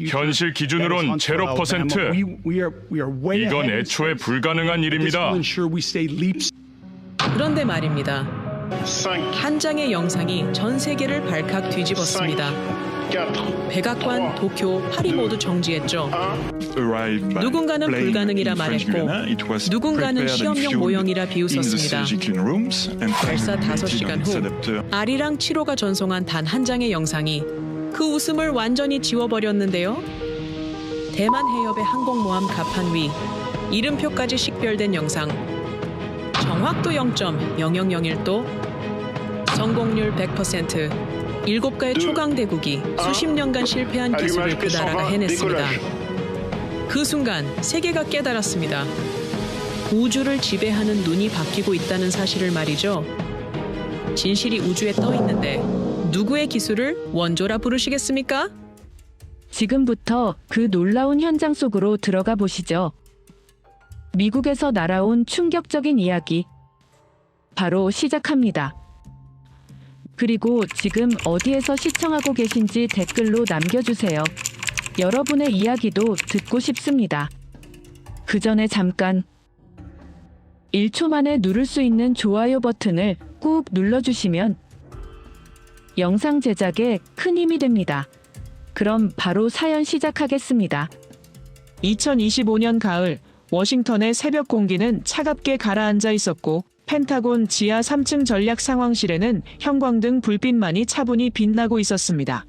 현실 기준으론 0%. 이건 애초에 불가능한 일입니다. 그런데 말입니다. 한 장의 영상이 전 세계를 발칵 뒤집었습니다. 백악관, 도쿄, 파리 모두 정지했죠. 누군가는 불가능이라 말했고 누군가는 시험용 모형이라 비웃었습니다. 발사 5시간 후 아리랑 7호가 전송한 단 한 장의 영상이 그 웃음을 완전히 지워버렸는데요. 대만 해협의 항공모함 갑판 위 이름표까지 식별된 영상. 정확도 0.0001도, 성공률 100%, 7가의 초강대국이 수십 년간 실패한 기술을 그 나라가 해냈습니다. 그 순간 세계가 깨달았습니다. 우주를 지배하는 눈이 바뀌고 있다는 사실을 말이죠. 진실이 우주에 떠 있는데 누구의 기술을 원조라 부르시겠습니까? 지금부터 그 놀라운 현장 속으로 들어가 보시죠. 미국에서 날아온 충격적인 이야기. 바로 시작합니다. 그리고 지금 어디에서 시청하고 계신지 댓글로 남겨주세요. 여러분의 이야기도 듣고 싶습니다. 그 전에 잠깐 1초 만에 누를 수 있는 좋아요 버튼을 꾹 눌러주시면 영상 제작에 큰 힘이 됩니다. 그럼 바로 사연 시작하겠습니다. 2025년 가을 워싱턴의 새벽 공기는 차갑게 가라앉아 있었고 펜타곤 지하 3층 전략 상황실에는 형광등 불빛만이 차분히 빛나고 있었습니다.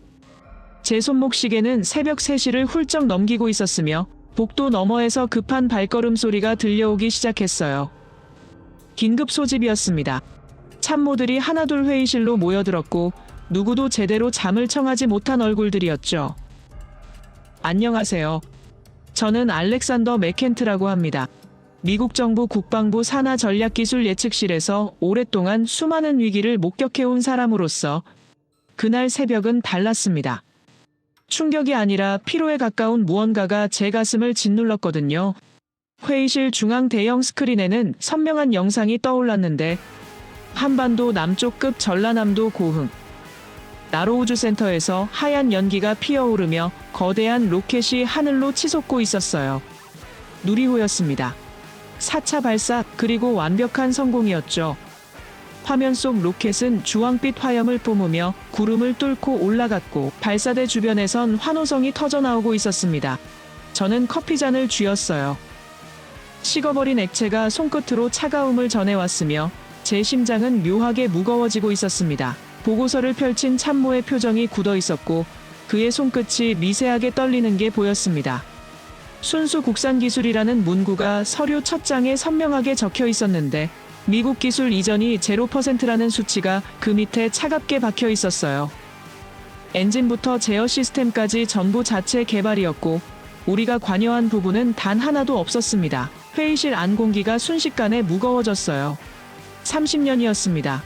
제 손목 시계는 새벽 3시를 훌쩍 넘기고 있었으며 복도 너머에서 급한 발걸음 소리가 들려오기 시작했어요. 긴급 소집이었습니다. 참모들이 하나둘 회의실로 모여들었고 누구도 제대로 잠을 청하지 못한 얼굴들이었죠. 안녕하세요. 저는 알렉산더 맥켄트라고 합니다. 미국 정부 국방부 산하 전략기술 예측실에서 오랫동안 수많은 위기를 목격해온 사람으로서 그날 새벽은 달랐습니다. 충격이 아니라 피로에 가까운 무언가가 제 가슴을 짓눌렀거든요. 회의실 중앙 대형 스크린에는 선명한 영상이 떠올랐는데 한반도 남쪽급 전라남도 고흥 나로우주센터에서 하얀 연기가 피어오르며 거대한 로켓이 하늘로 치솟고 있었어요. 누리호였습니다. 4차 발사 그리고 완벽한 성공이었죠. 화면 속 로켓은 주황빛 화염을 뿜으며 구름을 뚫고 올라갔고 발사대 주변에선 환호성이 터져나오고 있었습니다. 저는 커피잔을 쥐었어요. 식어버린 액체가 손끝으로 차가움을 전해왔으며 제 심장은 묘하게 무거워지고 있었습니다. 보고서를 펼친 참모의 표정이 굳어 있었고 그의 손끝이 미세하게 떨리는 게 보였습니다. 순수 국산 기술이라는 문구가 서류 첫 장에 선명하게 적혀 있었는데 미국 기술 이전이 0%라는 수치가 그 밑에 차갑게 박혀 있었어요. 엔진부터 제어 시스템까지 전부 자체 개발이었고 우리가 관여한 부분은 단 하나도 없었습니다. 회의실 안 공기가 순식간에 무거워졌어요. 30년이었습니다.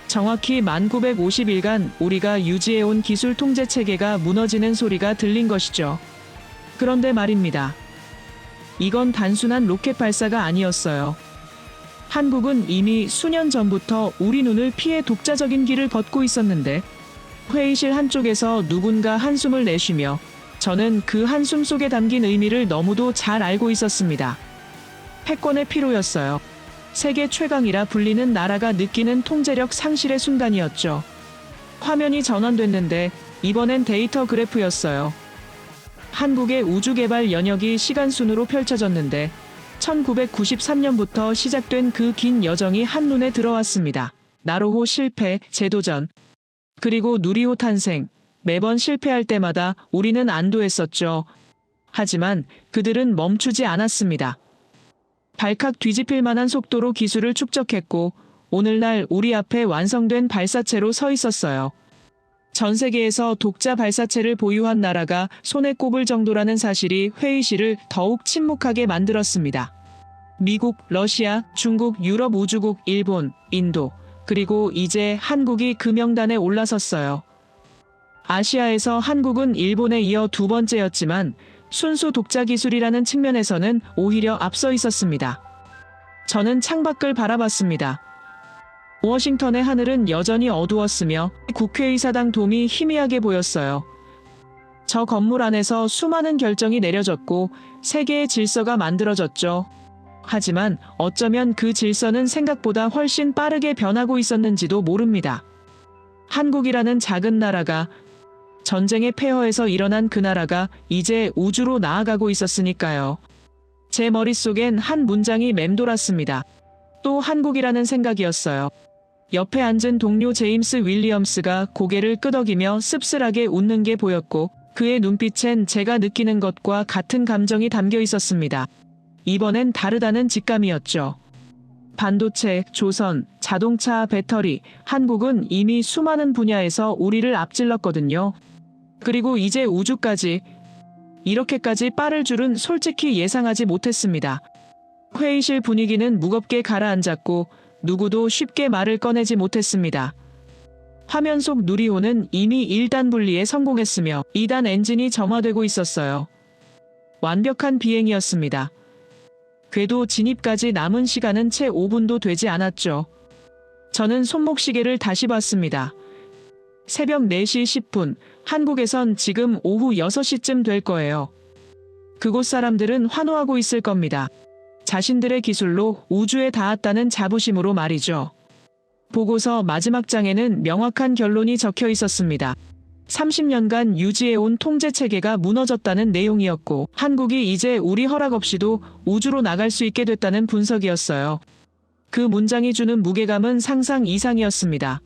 정확히 1950일간 우리가 유지해온 기술 통제 체계가 무너지는 소리가 들린 것이죠. 그런데 말입니다. 이건 단순한 로켓 발사가 아니었어요. 한국은 이미 수년 전부터 우리 눈을 피해 독자적인 길을 걷고 있었는데 회의실 한쪽에서 누군가 한숨을 내쉬며 저는 그 한숨 속에 담긴 의미를 너무도 잘 알고 있었습니다. 패권의 피로였어요. 세계 최강이라 불리는 나라가 느끼는 통제력 상실의 순간이었죠. 화면이 전환됐는데 이번엔 데이터 그래프였어요. 한국의 우주개발 연역이 시간순으로 펼쳐졌는데 1993년부터 시작된 그 긴 여정이 한눈에 들어왔습니다. 나로호 실패, 재도전, 그리고 누리호 탄생. 매번 실패할 때마다 우리는 안도했었죠. 하지만 그들은 멈추지 않았습니다. 발칵 뒤집힐 만한 속도로 기술을 축적했고 오늘날 우리 앞에 완성된 발사체로 서 있었어요. 전 세계에서 독자 발사체를 보유한 나라가 손에 꼽을 정도라는 사실이 회의실을 더욱 침묵하게 만들었습니다. 미국, 러시아, 중국, 유럽 우주국, 일본, 인도, 그리고 이제 한국이 그 명단에 올라섰어요. 아시아에서 한국은 일본에 이어 두 번째였지만 순수 독자 기술이라는 측면에서는 오히려 앞서 있었습니다. 저는 창밖을 바라봤습니다. 워싱턴의 하늘은 여전히 어두웠으며 국회의사당 돔이 희미하게 보였어요. 저 건물 안에서 수많은 결정이 내려졌고 세계의 질서가 만들어졌죠. 하지만 어쩌면 그 질서는 생각보다 훨씬 빠르게 변하고 있었는지도 모릅니다. 한국이라는 작은 나라가 전쟁의 폐허에서 일어난 그 나라가 이제 우주로 나아가고 있었으니까요. 제 머릿속엔 한 문장이 맴돌았습니다. 또 한국이라는 생각이었어요. 옆에 앉은 동료 제임스 윌리엄스가 고개를 끄덕이며 씁쓸하게 웃는 게 보였고 그의 눈빛엔 제가 느끼는 것과 같은 감정이 담겨 있었습니다. 이번엔 다르다는 직감이었죠. 반도체, 조선, 자동차, 배터리, 한국은 이미 수많은 분야에서 우리를 앞질렀거든요. 그리고 이제 우주까지. 이렇게까지 빠를 줄은 솔직히 예상하지 못했습니다. 회의실 분위기는 무겁게 가라앉았고 누구도 쉽게 말을 꺼내지 못했습니다. 화면 속 누리호는 이미 1단 분리에 성공했으며 2단 엔진이 점화되고 있었어요. 완벽한 비행이었습니다. 궤도 진입까지 남은 시간은 채 5분도 되지 않았죠. 저는 손목시계를 다시 봤습니다. 새벽 4시 10분, 한국에선 지금 오후 6시쯤 될 거예요. 그곳 사람들은 환호하고 있을 겁니다. 자신들의 기술로 우주에 닿았다는 자부심으로 말이죠. 보고서 마지막 장에는 명확한 결론이 적혀 있었습니다. 30년간 유지해온 통제 체계가 무너졌다는 내용이었고 한국이 이제 우리 허락 없이도 우주로 나갈 수 있게 됐다는 분석이었어요. 그 문장이 주는 무게감은 상상 이상이었습니다.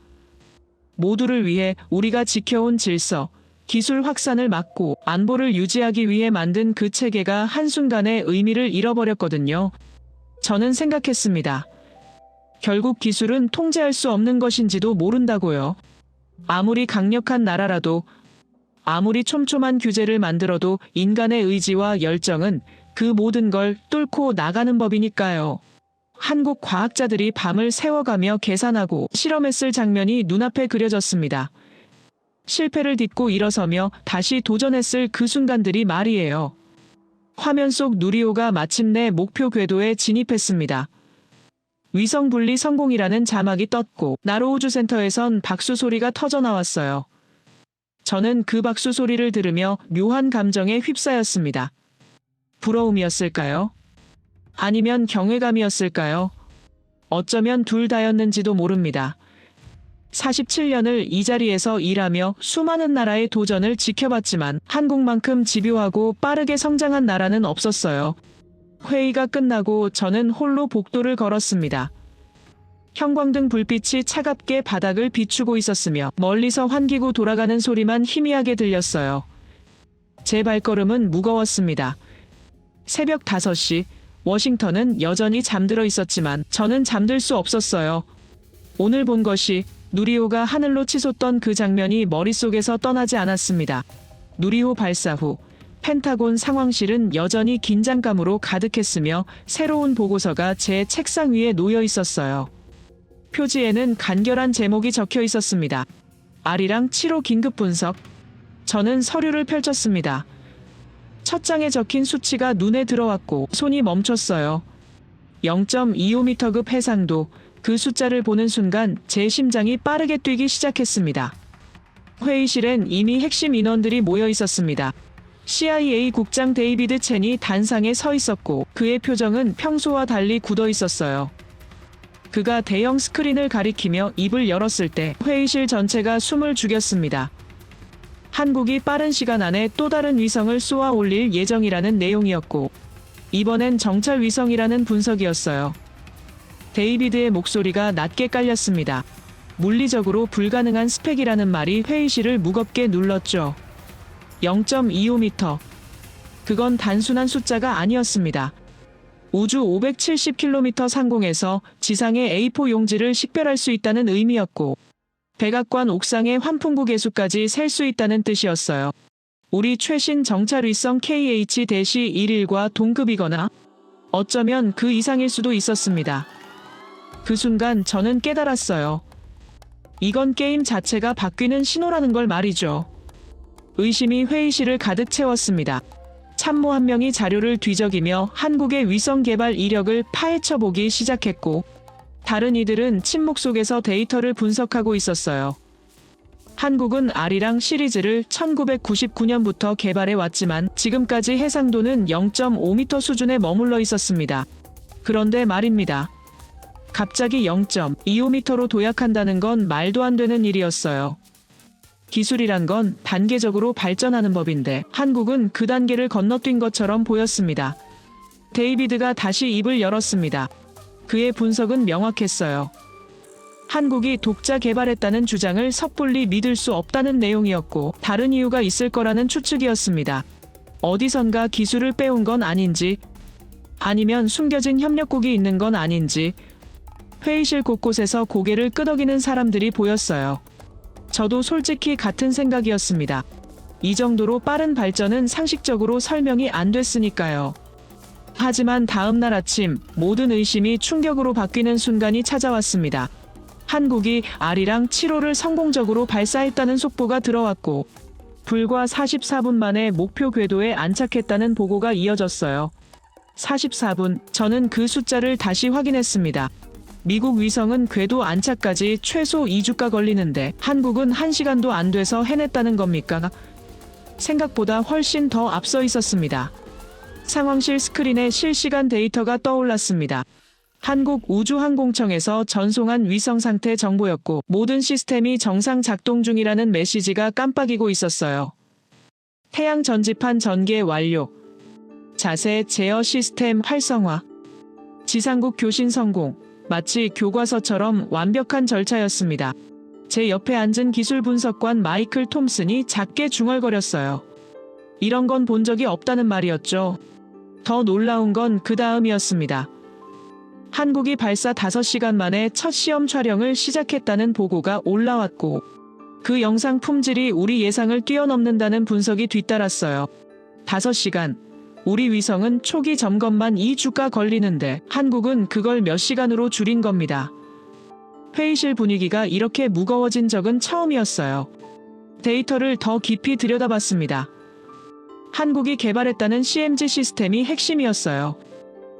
모두를 위해 우리가 지켜온 질서, 기술 확산을 막고 안보를 유지하기 위해 만든 그 체계가 한순간에 의미를 잃어버렸거든요. 저는 생각했습니다. 결국 기술은 통제할 수 없는 것인지도 모른다고요. 아무리 강력한 나라라도, 아무리 촘촘한 규제를 만들어도 인간의 의지와 열정은 그 모든 걸 뚫고 나가는 법이니까요. 한국 과학자들이 밤을 새워가며 계산하고 실험했을 장면이 눈앞에 그려졌습니다. 실패를 딛고 일어서며 다시 도전했을 그 순간들이 말이에요. 화면 속 누리호가 마침내 목표 궤도에 진입했습니다. 위성 분리 성공이라는 자막이 떴고 나로우주센터에선 박수 소리가 터져 나왔어요. 저는 그 박수 소리를 들으며 묘한 감정에 휩싸였습니다. 부러움이었을까요? 아니면 경외감이었을까요? 어쩌면 둘 다였는지도 모릅니다. 47년을 이 자리에서 일하며 수많은 나라의 도전을 지켜봤지만 한국만큼 집요하고 빠르게 성장한 나라는 없었어요. 회의가 끝나고 저는 홀로 복도를 걸었습니다. 형광등 불빛이 차갑게 바닥을 비추고 있었으며 멀리서 환기구 돌아가는 소리만 희미하게 들렸어요. 제 발걸음은 무거웠습니다. 새벽 5시, 워싱턴은 여전히 잠들어 있었지만 저는 잠들 수 없었어요. 오늘 본 것이 누리호가 하늘로 치솟던 그 장면이 머릿속에서 떠나지 않았습니다. 누리호 발사 후 펜타곤 상황실은 여전히 긴장감으로 가득했으며 새로운 보고서가 제 책상 위에 놓여 있었어요. 표지에는 간결한 제목이 적혀 있었습니다. 아리랑 7호 긴급 분석. 저는 서류를 펼쳤습니다. 첫 장에 적힌 수치가 눈에 들어왔고 손이 멈췄어요. 0.25m급 해상도. 그 숫자를 보는 순간 제 심장이 빠르게 뛰기 시작했습니다. 회의실엔 이미 핵심 인원들이 모여 있었습니다. CIA 국장 데이비드 첸이 단상에 서 있었고 그의 표정은 평소와 달리 굳어 있었어요. 그가 대형 스크린을 가리키며 입을 열었을 때 회의실 전체가 숨을 죽였습니다. 한국이 빠른 시간 안에 또 다른 위성을 쏘아 올릴 예정이라는 내용이었고 이번엔 정찰 위성이라는 분석이었어요. 데이비드의 목소리가 낮게 깔렸습니다. 물리적으로 불가능한 스펙이라는 말이 회의실을 무겁게 눌렀죠. 0.25m. 그건 단순한 숫자가 아니었습니다. 우주 570km 상공에서 지상의 A4 용지를 식별할 수 있다는 의미였고 백악관 옥상의 환풍구 개수까지 셀 수 있다는 뜻이었어요. 우리 최신 정찰 위성 KH-11과 동급이거나 어쩌면 그 이상일 수도 있었습니다. 그 순간 저는 깨달았어요. 이건 게임 자체가 바뀌는 신호라는 걸 말이죠. 의심이 회의실을 가득 채웠습니다. 참모 한 명이 자료를 뒤적이며 한국의 위성 개발 이력을 파헤쳐 보기 시작했고 다른 이들은 침묵 속에서 데이터를 분석하고 있었어요. 한국은 아리랑 시리즈를 1999년부터 개발해 왔지만 지금까지 해상도는 0.5m 수준에 머물러 있었습니다. 그런데 말입니다. 갑자기 0.25m로 도약한다는 건 말도 안 되는 일이었어요. 기술이란 건 단계적으로 발전하는 법인데 한국은 그 단계를 건너뛴 것처럼 보였습니다. 데이비드가 다시 입을 열었습니다. 그의 분석은 명확했어요. 한국이 독자 개발했다는 주장을 섣불리 믿을 수 없다는 내용이었고 다른 이유가 있을 거라는 추측이었습니다. 어디선가 기술을 빼온 건 아닌지 아니면 숨겨진 협력국이 있는 건 아닌지 회의실 곳곳에서 고개를 끄덕이는 사람들이 보였어요. 저도 솔직히 같은 생각이었습니다. 이 정도로 빠른 발전은 상식적으로 설명이 안 됐으니까요. 하지만 다음 날 아침 모든 의심이 충격으로 바뀌는 순간이 찾아왔습니다. 한국이 아리랑 7호를 성공적으로 발사했다는 속보가 들어왔고 불과 44분 만에 목표 궤도에 안착했다는 보고가 이어졌어요. 44분, 저는 그 숫자를 다시 확인했습니다. 미국 위성은 궤도 안착까지 최소 2주가 걸리는데 한국은 1시간도 안 돼서 해냈다는 겁니까? 생각보다 훨씬 더 앞서 있었습니다. 상황실 스크린에 실시간 데이터가 떠올랐습니다. 한국우주항공청에서 전송한 위성 상태 정보였고 모든 시스템이 정상 작동 중이라는 메시지가 깜빡이고 있었어요. 태양 전지판 전개 완료. 자세 제어 시스템 활성화. 지상국 교신 성공. 마치 교과서처럼 완벽한 절차였습니다. 제 옆에 앉은 기술 분석관 마이클 톰슨이 작게 중얼거렸어요. 이런 건 본 적이 없다는 말이었죠. 더 놀라운 건 그 다음이었습니다. 한국이 발사 5시간 만에 첫 시험 촬영을 시작했다는 보고가 올라왔고 그 영상 품질이 우리 예상을 뛰어넘는다는 분석이 뒤따랐어요. 5시간. 우리 위성은 초기 점검만 2주가 걸리는데 한국은 그걸 몇 시간으로 줄인 겁니다. 회의실 분위기가 이렇게 무거워진 적은 처음이었어요. 데이터를 더 깊이 들여다봤습니다. 한국이 개발했다는 CMG 시스템이 핵심이었어요.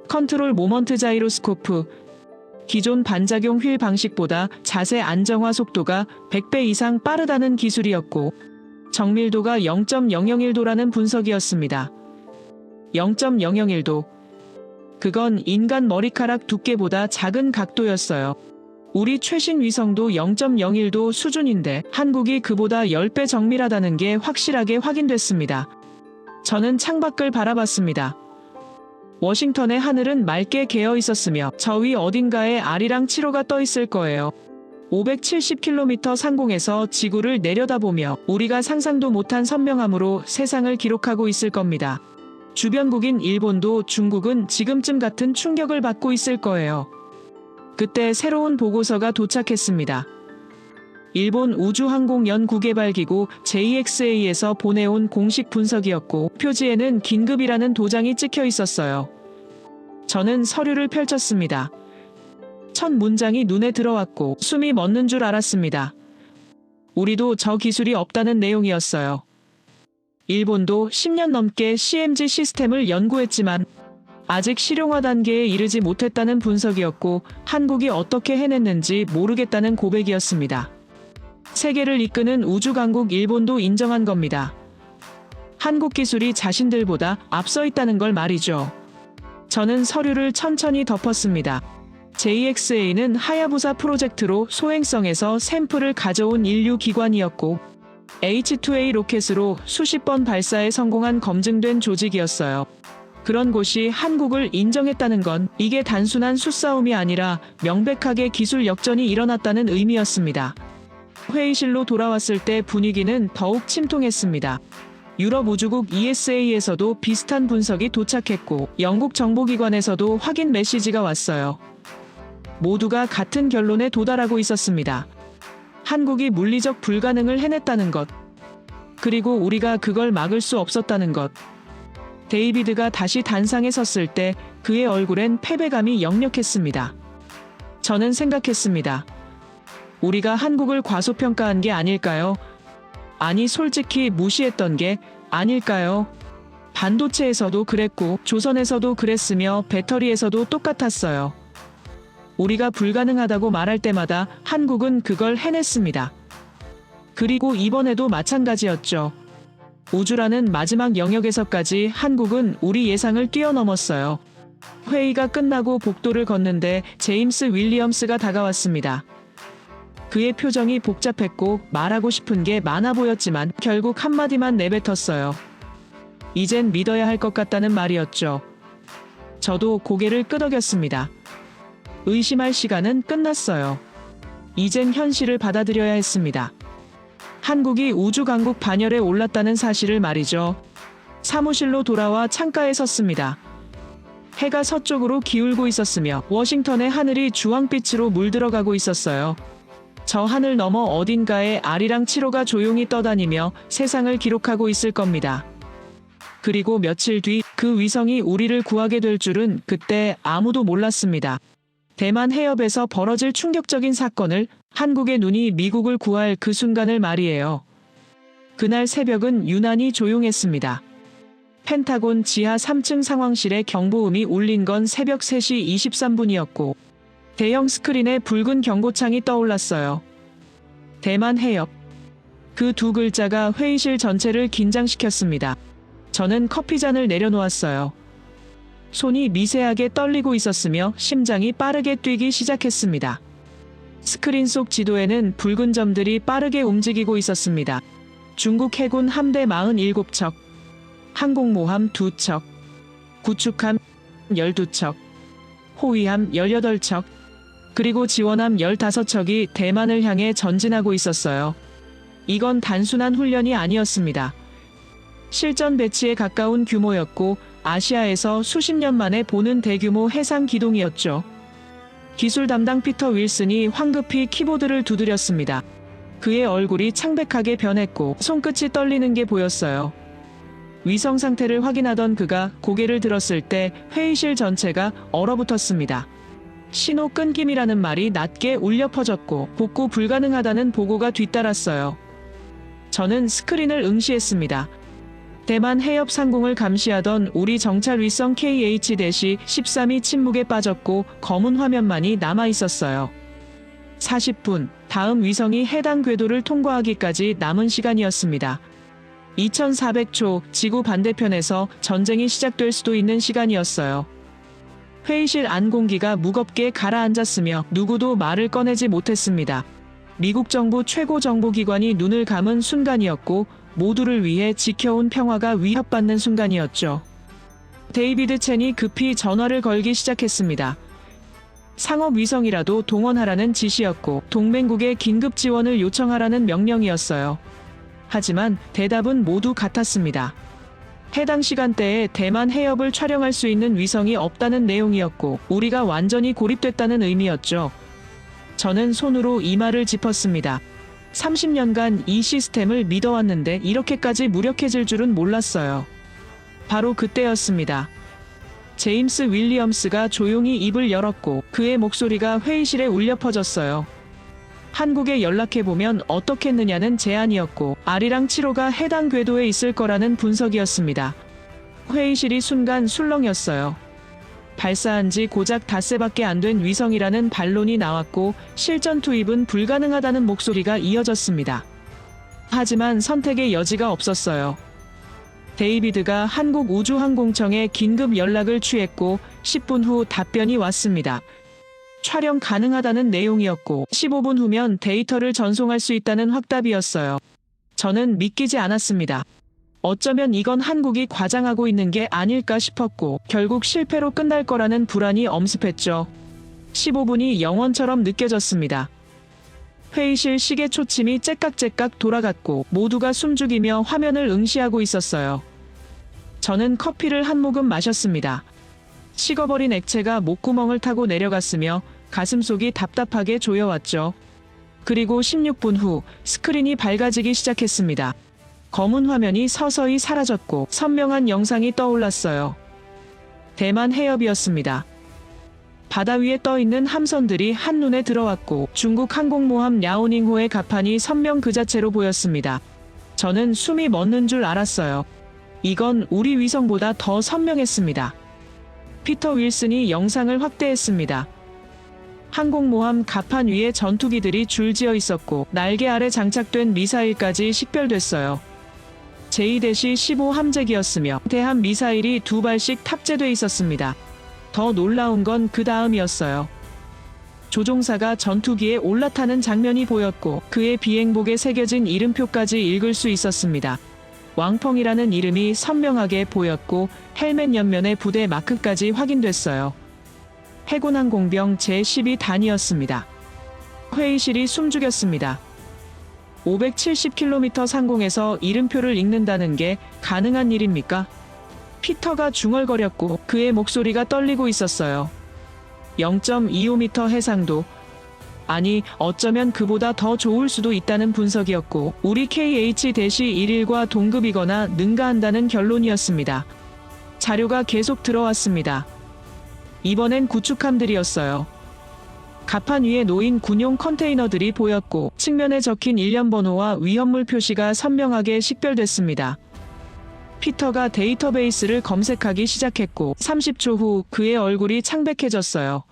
컨트롤 모먼트 자이로스코프. 기존 반작용 휠 방식보다 자세 안정화 속도가 100배 이상 빠르다는 기술이었고 정밀도가 0.001도라는 분석이었습니다. 0.001도. 그건 인간 머리카락 두께보다 작은 각도였어요. 우리 최신 위성도 0.01도 수준인데 한국이 그보다 10배 정밀하다는 게 확실하게 확인됐습니다. 저는 창밖을 바라봤습니다. 워싱턴의 하늘은 맑게 개어 있었으며 저 위 어딘가에 아리랑 7호가 떠 있을 거예요. 570km 상공에서 지구를 내려다보며 우리가 상상도 못한 선명함으로 세상을 기록하고 있을 겁니다. 주변국인 일본도 중국은 지금쯤 같은 충격을 받고 있을 거예요. 그때 새로운 보고서가 도착했습니다. 일본 우주항공연구개발기구 JXA에서 보내온 공식 분석이었고 표지에는 긴급이라는 도장이 찍혀 있었어요. 저는 서류를 펼쳤습니다. 첫 문장이 눈에 들어왔고 숨이 멎는 줄 알았습니다. 우리도 저 기술이 없다는 내용이었어요. 일본도 10년 넘게 CMG 시스템을 연구했지만 아직 실용화 단계에 이르지 못했다는 분석이었고 한국이 어떻게 해냈는지 모르겠다는 고백이었습니다. 세계를 이끄는 우주강국 일본도 인정한 겁니다. 한국 기술이 자신들보다 앞서 있다는 걸 말이죠. 저는 서류를 천천히 덮었습니다. JXA는 하야부사 프로젝트로 소행성에서 샘플을 가져온 인류 기관이었고 H2A 로켓으로 수십 번 발사에 성공한 검증된 조직이었어요. 그런 곳이 한국을 인정했다는 건 이게 단순한 수싸움이 아니라 명백하게 기술 역전이 일어났다는 의미였습니다. 회의실로 돌아왔을 때 분위기는 더욱 침통했습니다. 유럽 우주국 ESA에서도 비슷한 분석이 도착했고 영국 정보기관에서도 확인 메시지가 왔어요. 모두가 같은 결론에 도달하고 있었습니다. 한국이 물리적 불가능을 해냈다는 것. 그리고 우리가 그걸 막을 수 없었다는 것. 데이비드가 다시 단상에 섰을 때 그의 얼굴엔 패배감이 역력했습니다. 저는 생각했습니다. 우리가 한국을 과소평가한 게 아닐까요? 아니 솔직히 무시했던 게 아닐까요? 반도체에서도 그랬고 조선에서도 그랬으며 배터리에서도 똑같았어요. 우리가 불가능하다고 말할 때마다 한국은 그걸 해냈습니다. 그리고 이번에도 마찬가지였죠. 우주라는 마지막 영역에서까지 한국은 우리 예상을 뛰어넘었어요. 회의가 끝나고 복도를 걷는데 제임스 윌리엄스가 다가왔습니다. 그의 표정이 복잡했고 말하고 싶은 게 많아 보였지만 결국 한마디만 내뱉었어요. 이젠 믿어야 할 것 같다는 말이었죠. 저도 고개를 끄덕였습니다. 의심할 시간은 끝났어요. 이젠 현실을 받아들여야 했습니다. 한국이 우주 강국 반열에 올랐다는 사실을 말이죠. 사무실로 돌아와 창가에 섰습니다. 해가 서쪽으로 기울고 있었으며 워싱턴의 하늘이 주황빛으로 물들어가고 있었어요. 저 하늘 너머 어딘가에 아리랑 7호가 조용히 떠다니며 세상을 기록하고 있을 겁니다. 그리고 며칠 뒤 그 위성이 우리를 구하게 될 줄은 그때 아무도 몰랐습니다. 대만 해협에서 벌어질 충격적인 사건을, 한국의 눈이 미국을 구할 그 순간을 말이에요. 그날 새벽은 유난히 조용했습니다. 펜타곤 지하 3층 상황실에 경보음이 울린 건 새벽 3시 23분이었고 대형 스크린에 붉은 경고창이 떠올랐어요. 대만 해협. 그 두 글자가 회의실 전체를 긴장시켰습니다. 저는 커피잔을 내려놓았어요. 손이 미세하게 떨리고 있었으며 심장이 빠르게 뛰기 시작했습니다. 스크린 속 지도에는 붉은 점들이 빠르게 움직이고 있었습니다. 중국 해군 함대 47척, 항공모함 2척, 구축함 12척, 호위함 18척, 그리고 지원함 15척이 대만을 향해 전진하고 있었어요. 이건 단순한 훈련이 아니었습니다. 실전 배치에 가까운 규모였고 아시아에서 수십 년 만에 보는 대규모 해상 기동이었죠. 기술 담당 피터 윌슨이 황급히 키보드를 두드렸습니다. 그의 얼굴이 창백하게 변했고 손끝이 떨리는 게 보였어요. 위성 상태를 확인하던 그가 고개를 들었을 때 회의실 전체가 얼어붙었습니다. 신호 끊김이라는 말이 낮게 울려 퍼졌고 복구 불가능하다는 보고가 뒤따랐어요. 저는 스크린을 응시했습니다. 대만 해협 상공을 감시하던 우리 정찰 위성 KH-13이 침묵에 빠졌고 검은 화면만이 남아 있었어요. 40분, 다음 위성이 해당 궤도를 통과하기까지 남은 시간이었습니다. 2400초, 지구 반대편에서 전쟁이 시작될 수도 있는 시간이었어요. 회의실 안 공기가 무겁게 가라앉았으며 누구도 말을 꺼내지 못했습니다. 미국 정부 최고 정보기관이 눈을 감은 순간이었고 모두를 위해 지켜온 평화가 위협받는 순간이었죠. 데이비드 첸이 급히 전화를 걸기 시작했습니다. 상업 위성이라도 동원하라는 지시였고 동맹국에 긴급 지원을 요청하라는 명령이었어요. 하지만 대답은 모두 같았습니다. 해당 시간대에 대만 해협을 촬영할 수 있는 위성이 없다는 내용이었고 우리가 완전히 고립됐다는 의미였죠. 저는 손으로 이마를 짚었습니다. 30년간 이 시스템을 믿어왔는데 이렇게까지 무력해질 줄은 몰랐어요. 바로 그때였습니다. 제임스 윌리엄스가 조용히 입을 열었고 그의 목소리가 회의실에 울려 퍼졌어요. 한국에 연락해보면 어떻겠느냐는 제안이었고 아리랑 7호가 해당 궤도에 있을 거라는 분석이었습니다. 회의실이 순간 술렁였어요. 발사한 지 고작 닷새밖에 안 된 위성이라는 반론이 나왔고 실전 투입은 불가능하다는 목소리가 이어졌습니다. 하지만 선택의 여지가 없었어요. 데이비드가 한국우주항공청에 긴급 연락을 취했고 10분 후 답변이 왔습니다. 촬영 가능하다는 내용이었고 15분 후면 데이터를 전송할 수 있다는 확답이었어요. 저는 믿기지 않았습니다. 어쩌면 이건 한국이 과장하고 있는 게 아닐까 싶었고 결국 실패로 끝날 거라는 불안이 엄습했죠. 15분이 영원처럼 느껴졌습니다. 회의실 시계 초침이 째깍째깍 돌아갔고 모두가 숨죽이며 화면을 응시하고 있었어요. 저는 커피를 한 모금 마셨습니다. 식어버린 액체가 목구멍을 타고 내려갔으며 가슴속이 답답하게 조여왔죠. 그리고 16분 후 스크린이 밝아지기 시작했습니다. 검은 화면이 서서히 사라졌고 선명한 영상이 떠올랐어요. 대만 해협이었습니다. 바다 위에 떠있는 함선들이 한눈에 들어왔고 중국 항공모함 랴오닝호의 갑판이 선명 그 자체로 보였습니다. 저는 숨이 멎는 줄 알았어요. 이건 우리 위성보다 더 선명했습니다. 피터 윌슨이 영상을 확대했습니다. 항공모함 갑판 위에 전투기들이 줄지어 있었고 날개 아래 장착된 미사일까지 식별됐어요. J-15 함재기였으며 대함 미사일이 2발씩 탑재돼 있었습니다. 더 놀라운 건 그 다음이었어요. 조종사가 전투기에 올라타는 장면이 보였고 그의 비행복에 새겨진 이름표까지 읽을 수 있었습니다. 왕펑이라는 이름이 선명하게 보였고 헬멧 옆면에 부대 마크까지 확인됐어요. 해군항공병 제12단이었습니다. 회의실이 숨죽였습니다. 570km 상공에서 이름표를 읽는다는 게 가능한 일입니까? 피터가 중얼거렸고 그의 목소리가 떨리고 있었어요. 0.25m 해상도, 아니 어쩌면 그보다 더 좋을 수도 있다는 분석이었고 우리 KH-11과 동급이거나 능가한다는 결론이었습니다. 자료가 계속 들어왔습니다. 이번엔 구축함들이었어요. 갑판 위에 놓인 군용 컨테이너들이 보였고 측면에 적힌 일련 번호와 위험물 표시가 선명하게 식별됐습니다. 피터가 데이터베이스를 검색하기 시작했고 30초 후 그의 얼굴이 창백해졌어요.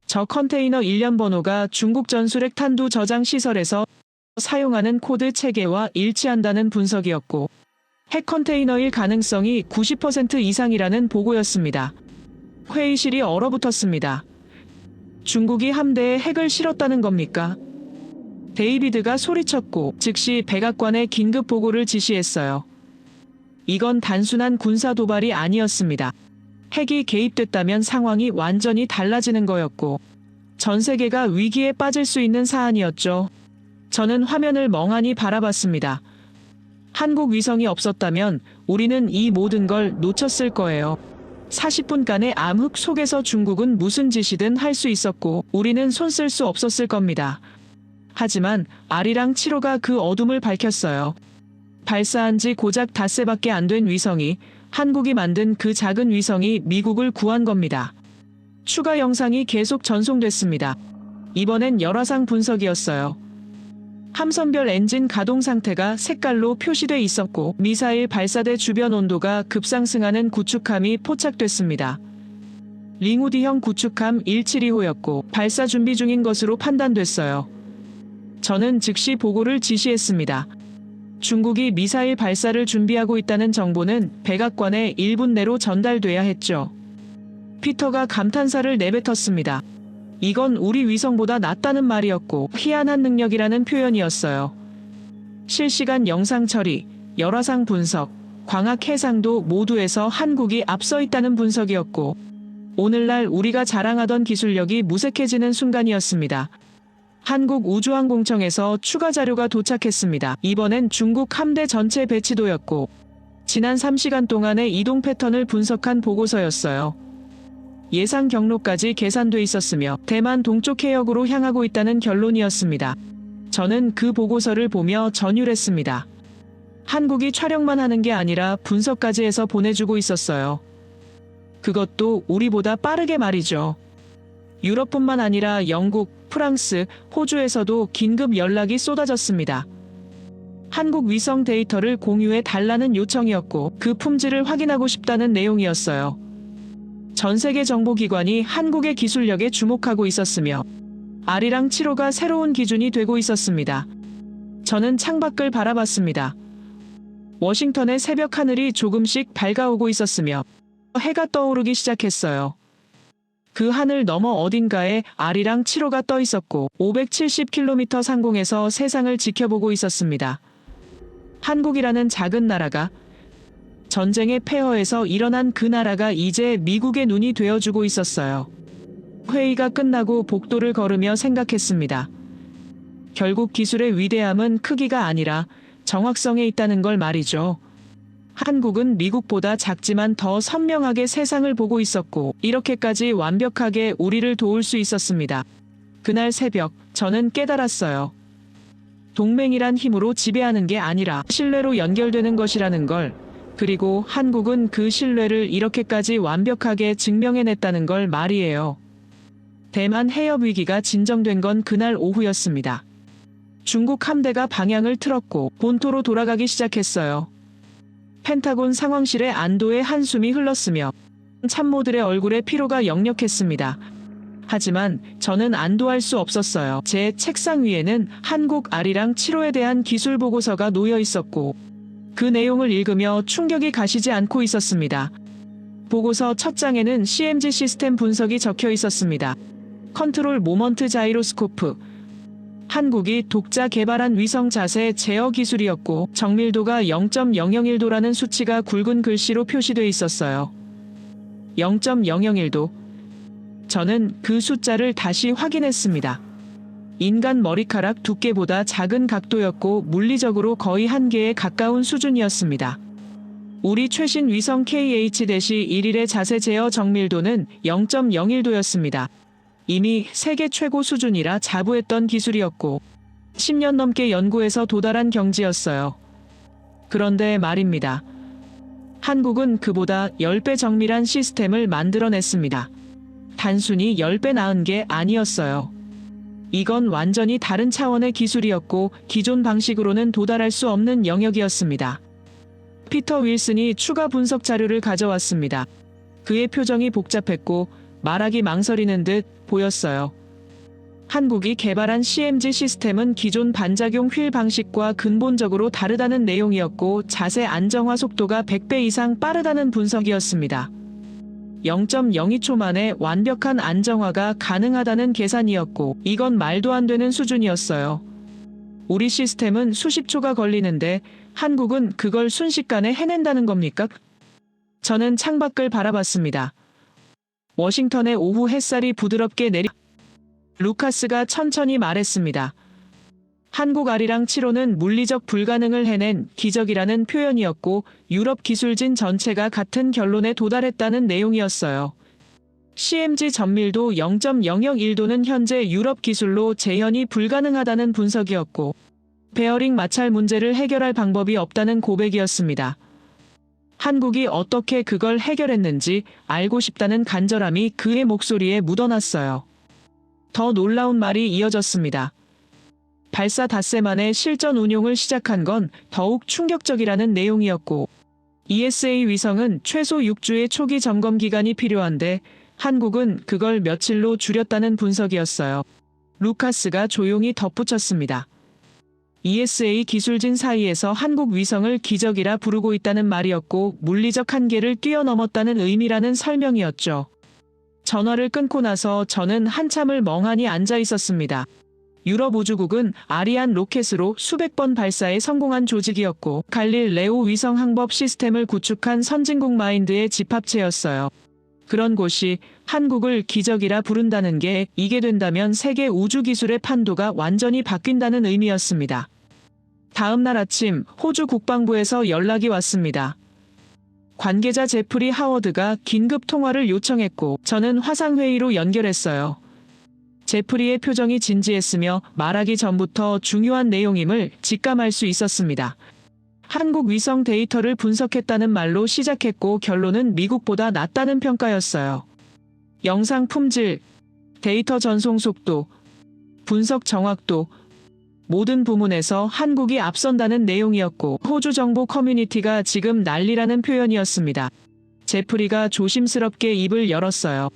저 컨테이너 일련 번호가 중국 전술핵 탄두 저장 시설에서 사용하는 코드 체계와 일치한다는 분석이었고 핵 컨테이너일 가능성이 90% 이상이라는 보고였습니다. 회의실이 얼어붙었습니다. 중국이 함대에 핵을 실었다는 겁니까? 데이비드가 소리쳤고 즉시 백악관에 긴급 보고를 지시했어요. 이건 단순한 군사 도발이 아니었습니다. 핵이 개입됐다면 상황이 완전히 달라지는 거였고 전 세계가 위기에 빠질 수 있는 사안이었죠. 저는 화면을 멍하니 바라봤습니다. 한국 위성이 없었다면 우리는 이 모든 걸 놓쳤을 거예요. 40분간의 암흑 속에서 중국은 무슨 짓이든 할 수 있었고 우리는 손 쓸 수 없었을 겁니다. 하지만 아리랑 7호가 그 어둠을 밝혔어요. 발사한 지 고작 닷새밖에 안 된 위성이 한국이 만든 그 작은 위성이 미국을 구한 겁니다. 추가 영상이 계속 전송됐습니다. 이번엔 열화상 분석이었어요. 함선별 엔진 가동 상태가 색깔로 표시돼 있었고 미사일 발사대 주변 온도가 급상승하는 구축함이 포착됐습니다. 링우디형 구축함 172호였고 발사 준비 중인 것으로 판단됐어요. 저는 즉시 보고를 지시했습니다. 중국이 미사일 발사를 준비하고 있다는 정보는 백악관에 1분 내로 전달돼야 했죠. 피터가 감탄사를 내뱉었습니다. 이건 우리 위성보다 낫다는 말이었고 희한한 능력이라는 표현이었어요. 실시간 영상 처리, 열화상 분석, 광학 해상도 모두에서 한국이 앞서 있다는 분석이었고 오늘날 우리가 자랑하던 기술력이 무색해지는 순간이었습니다. 한국우주항공청에서 추가 자료가 도착했습니다. 이번엔 중국 함대 전체 배치도였고 지난 3시간 동안의 이동 패턴을 분석한 보고서였어요. 예상 경로까지 계산돼 있었으며 대만 동쪽 해역으로 향하고 있다는 결론이었습니다. 저는 그 보고서를 보며 전율했습니다. 한국이 촬영만 하는 게 아니라 분석까지 해서 보내주고 있었어요. 그것도 우리보다 빠르게 말이죠. 유럽뿐만 아니라 영국, 프랑스, 호주에서도 긴급 연락이 쏟아졌습니다. 한국 위성 데이터를 공유해 달라는 요청이었고 그 품질을 확인하고 싶다는 내용이었어요. 전 세계 정보기관이 한국의 기술력에 주목하고 있었으며 아리랑 7호가 새로운 기준이 되고 있었습니다. 저는 창밖을 바라봤습니다. 워싱턴의 새벽 하늘이 조금씩 밝아오고 있었으며 해가 떠오르기 시작했어요. 그 하늘 너머 어딘가에 아리랑 7호가 떠 있었고 570km 상공에서 세상을 지켜보고 있었습니다. 한국이라는 작은 나라가 전쟁의 폐허에서 일어난 그 나라가 이제 미국의 눈이 되어주고 있었어요. 회의가 끝나고 복도를 걸으며 생각했습니다. 결국 기술의 위대함은 크기가 아니라 정확성에 있다는 걸 말이죠. 한국은 미국보다 작지만 더 선명하게 세상을 보고 있었고 이렇게까지 완벽하게 우리를 도울 수 있었습니다. 그날 새벽 저는 깨달았어요. 동맹이란 힘으로 지배하는 게 아니라 신뢰로 연결되는 것이라는 걸. 그리고 한국은 그 신뢰를 이렇게까지 완벽하게 증명해냈다는 걸 말이에요. 대만 해협 위기가 진정된 건 그날 오후였습니다. 중국 함대가 방향을 틀었고 본토로 돌아가기 시작했어요. 펜타곤 상황실에 안도의 한숨이 흘렀으며 참모들의 얼굴에 피로가 역력했습니다. 하지만 저는 안도할 수 없었어요. 제 책상 위에는 한국 아리랑 7호에 대한 기술 보고서가 놓여 있었고 그 내용을 읽으며 충격이 가시지 않고 있었습니다. 보고서 첫 장에는 CMG 시스템 분석이 적혀 있었습니다. 컨트롤 모먼트 자이로스코프. 한국이 독자 개발한 위성 자세 제어 기술이었고 정밀도가 0.001도라는 수치가 굵은 글씨로 표시돼 있었어요. 0.001도. 저는 그 숫자를 다시 확인했습니다. 인간 머리카락 두께보다 작은 각도였고 물리적으로 거의 한계에 가까운 수준이었습니다. 우리 최신 위성 KH-1일의 자세 제어 정밀도는 0.01도였습니다. 이미 세계 최고 수준이라 자부했던 기술이었고 10년 넘게 연구해서 도달한 경지였어요. 그런데 말입니다. 한국은 그보다 10배 정밀한 시스템을 만들어냈습니다. 단순히 10배 나은 게 아니었어요. 이건 완전히 다른 차원의 기술이었고 기존 방식으로는 도달할 수 없는 영역이었습니다. 피터 윌슨이 추가 분석 자료를 가져왔습니다. 그의 표정이 복잡했고 말하기 망설이는 듯 보였어요. 한국이 개발한 CMG 시스템은 기존 반작용 휠 방식과 근본적으로 다르다는 내용이었고 자세 안정화 속도가 100배 이상 빠르다는 분석이었습니다. 0.02초 만에 완벽한 안정화가 가능하다는 계산이었고 이건 말도 안 되는 수준이었어요. 우리 시스템은 수십 초가 걸리는데 한국은 그걸 순식간에 해낸다는 겁니까? 저는 창밖을 바라봤습니다. 워싱턴의 오후 햇살이 부드럽게 루카스가 천천히 말했습니다. 한국 아리랑 7호는 물리적 불가능을 해낸 기적이라는 표현이었고 유럽 기술진 전체가 같은 결론에 도달했다는 내용이었어요. CMG 전밀도 0.001도는 현재 유럽 기술로 재현이 불가능하다는 분석이었고 베어링 마찰 문제를 해결할 방법이 없다는 고백이었습니다. 한국이 어떻게 그걸 해결했는지 알고 싶다는 간절함이 그의 목소리에 묻어났어요. 더 놀라운 말이 이어졌습니다. 발사 닷새 만에 실전 운용을 시작한 건 더욱 충격적이라는 내용이었고 ESA 위성은 최소 6주의 초기 점검 기간이 필요한데 한국은 그걸 며칠로 줄였다는 분석이었어요. 루카스가 조용히 덧붙였습니다. ESA 기술진 사이에서 한국 위성을 기적이라 부르고 있다는 말이었고 물리적 한계를 뛰어넘었다는 의미라는 설명이었죠. 전화를 끊고 나서 저는 한참을 멍하니 앉아 있었습니다. 유럽 우주국은 아리안 로켓으로 수백 번 발사에 성공한 조직이었고 갈릴레오 위성 항법 시스템을 구축한 선진국 마인드의 집합체였어요. 그런 곳이 한국을 기적이라 부른다는 게 이게 된다면 세계 우주 기술의 판도가 완전히 바뀐다는 의미였습니다. 다음 날 아침 호주 국방부에서 연락이 왔습니다. 관계자 제프리 하워드가 긴급 통화를 요청했고 저는 화상회의로 연결했어요. 제프리의 표정이 진지했으며 말하기 전부터 중요한 내용임을 직감할 수 있었습니다. 한국 위성 데이터를 분석했다는 말로 시작했고 결론은 미국보다 낫다는 평가였어요. 영상 품질, 데이터 전송 속도, 분석 정확도, 모든 부문에서 한국이 앞선다는 내용이었고 호주 정보 커뮤니티가 지금 난리라는 표현이었습니다. 제프리가 조심스럽게 입을 열었어요.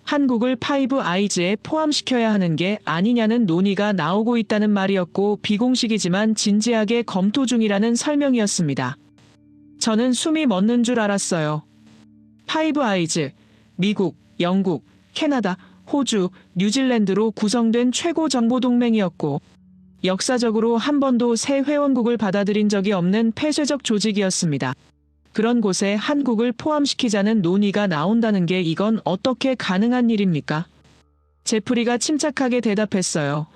한국을 파이브 아이즈에 포함시켜야 하는 게 아니냐는 논의가 나오고 있다는 말이었고 비공식이지만 진지하게 검토 중이라는 설명이었습니다. 저는 숨이 멎는 줄 알았어요. 파이브 아이즈, 미국, 영국, 캐나다, 호주, 뉴질랜드로 구성된 최고 정보 동맹이었고 역사적으로 한 번도 새 회원국을 받아들인 적이 없는 폐쇄적 조직이었습니다. 그런 곳에 한국을 포함시키자는 논의가 나온다는 게 이건 어떻게 가능한 일입니까? 제프리가 침착하게 대답했어요.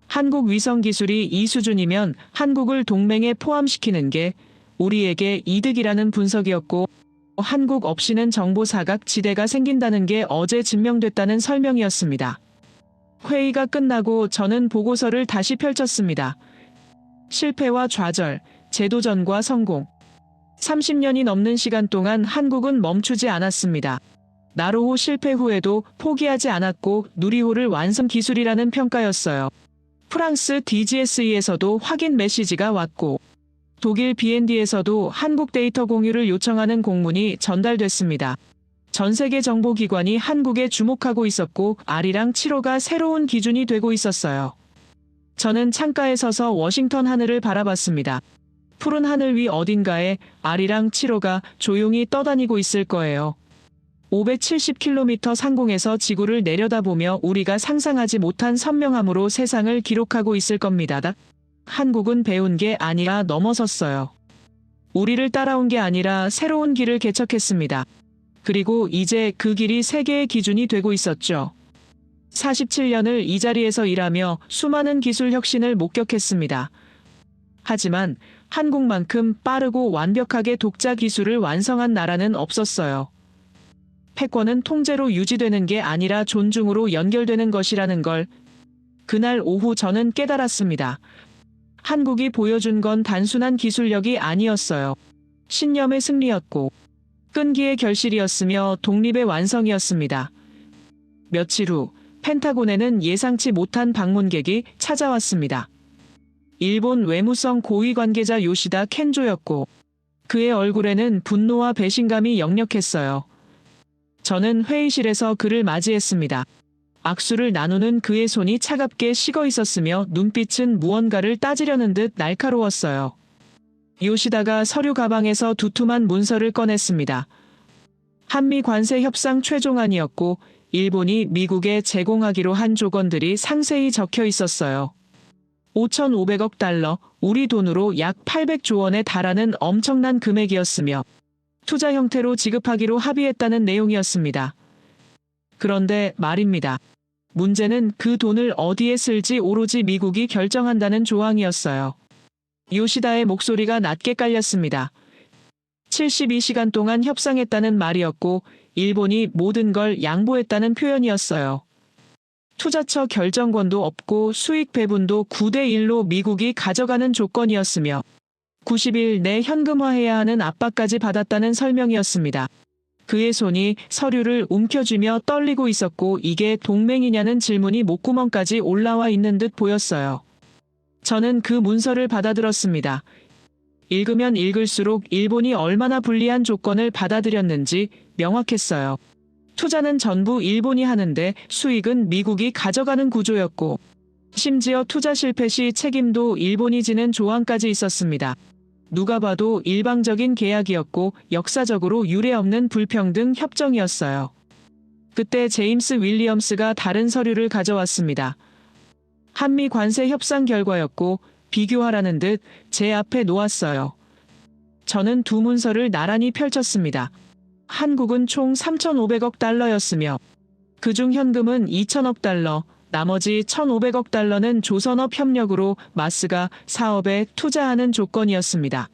한국 위성 기술이 이 수준이면 한국을 동맹에 포함시키는 게 우리에게 이득이라는 분석이었고 한국 없이는 정보 사각 지대가 생긴다는 게 어제 증명됐다는 설명이었습니다. 회의가 끝나고 저는 보고서를 다시 펼쳤습니다. 실패와 좌절, 재도전과 성공. 30년이 넘는 시간 동안 한국은 멈추지 않았습니다. 나로호 실패 후에도 포기하지 않았고 누리호를 완성 기술이라는 평가였어요. 프랑스 DGSE에서도 확인 메시지가 왔고 독일 BND에서도 한국 데이터 공유를 요청하는 공문이 전달됐습니다. 전 세계 정보기관이 한국에 주목하고 있었고 아리랑 7호가 새로운 기준이 되고 있었어요. 저는 창가에 서서 워싱턴 하늘을 바라봤습니다. 푸른 하늘 위 어딘가에 아리랑 7호가 조용히 떠다니고 있을 거예요. 570km 상공에서 지구를 내려다보며 우리가 상상하지 못한 선명함으로 세상을 기록하고 있을 겁니다. 한국은 배운 게 아니라 넘어섰어요. 우리를 따라온 게 아니라 새로운 길을 개척했습니다. 그리고 이제 그 길이 세계의 기준이 되고 있었죠. 47년을 이 자리에서 일하며 수많은 기술 혁신을 목격했습니다. 하지만 한국만큼 빠르고 완벽하게 독자 기술을 완성한 나라는 없었어요. 패권은 통제로 유지되는 게 아니라 존중으로 연결되는 것이라는 걸 그날 오후 저는 깨달았습니다. 한국이 보여준 건 단순한 기술력이 아니었어요. 신념의 승리였고 끈기의 결실이었으며 독립의 완성이었습니다. 며칠 후 펜타곤에는 예상치 못한 방문객이 찾아왔습니다. 일본 외무성 고위 관계자 요시다 켄조였고 그의 얼굴에는 분노와 배신감이 역력했어요. 저는 회의실에서 그를 맞이했습니다. 악수를 나누는 그의 손이 차갑게 식어 있었으며 눈빛은 무언가를 따지려는 듯 날카로웠어요. 요시다가 서류 가방에서 두툼한 문서를 꺼냈습니다. 한미 관세 협상 최종안이었고 일본이 미국에 제공하기로 한 조건들이 상세히 적혀 있었어요. 5,500억 달러, 우리 돈으로 약 800조 원에 달하는 엄청난 금액이었으며 투자 형태로 지급하기로 합의했다는 내용이었습니다. 그런데 말입니다. 문제는 그 돈을 어디에 쓸지 오로지 미국이 결정한다는 조항이었어요. 요시다의 목소리가 낮게 깔렸습니다. 72시간 동안 협상했다는 말이었고 일본이 모든 걸 양보했다는 표현이었어요. 투자처 결정권도 없고 수익 배분도 9대1로 미국이 가져가는 조건이었으며 90일 내 현금화해야 하는 압박까지 받았다는 설명이었습니다. 그의 손이 서류를 움켜쥐며 떨리고 있었고 이게 동맹이냐는 질문이 목구멍까지 올라와 있는 듯 보였어요. 저는 그 문서를 받아들었습니다. 읽으면 읽을수록 일본이 얼마나 불리한 조건을 받아들였는지 명확했어요. 투자는 전부 일본이 하는데 수익은 미국이 가져가는 구조였고 심지어 투자 실패 시 책임도 일본이 지는 조항까지 있었습니다. 누가 봐도 일방적인 계약이었고 역사적으로 유례없는 불평등 협정이었어요. 그때 제임스 윌리엄스가 다른 서류를 가져왔습니다. 한미 관세 협상 결과였고 비교하라는 듯 제 앞에 놓았어요. 저는 두 문서를 나란히 펼쳤습니다. 한국은 총 3,500억 달러였으며 그중 현금은 2,000억 달러, 나머지 1,500억 달러는 조선업 협력으로 마스가 사업에 투자하는 조건이었습니다.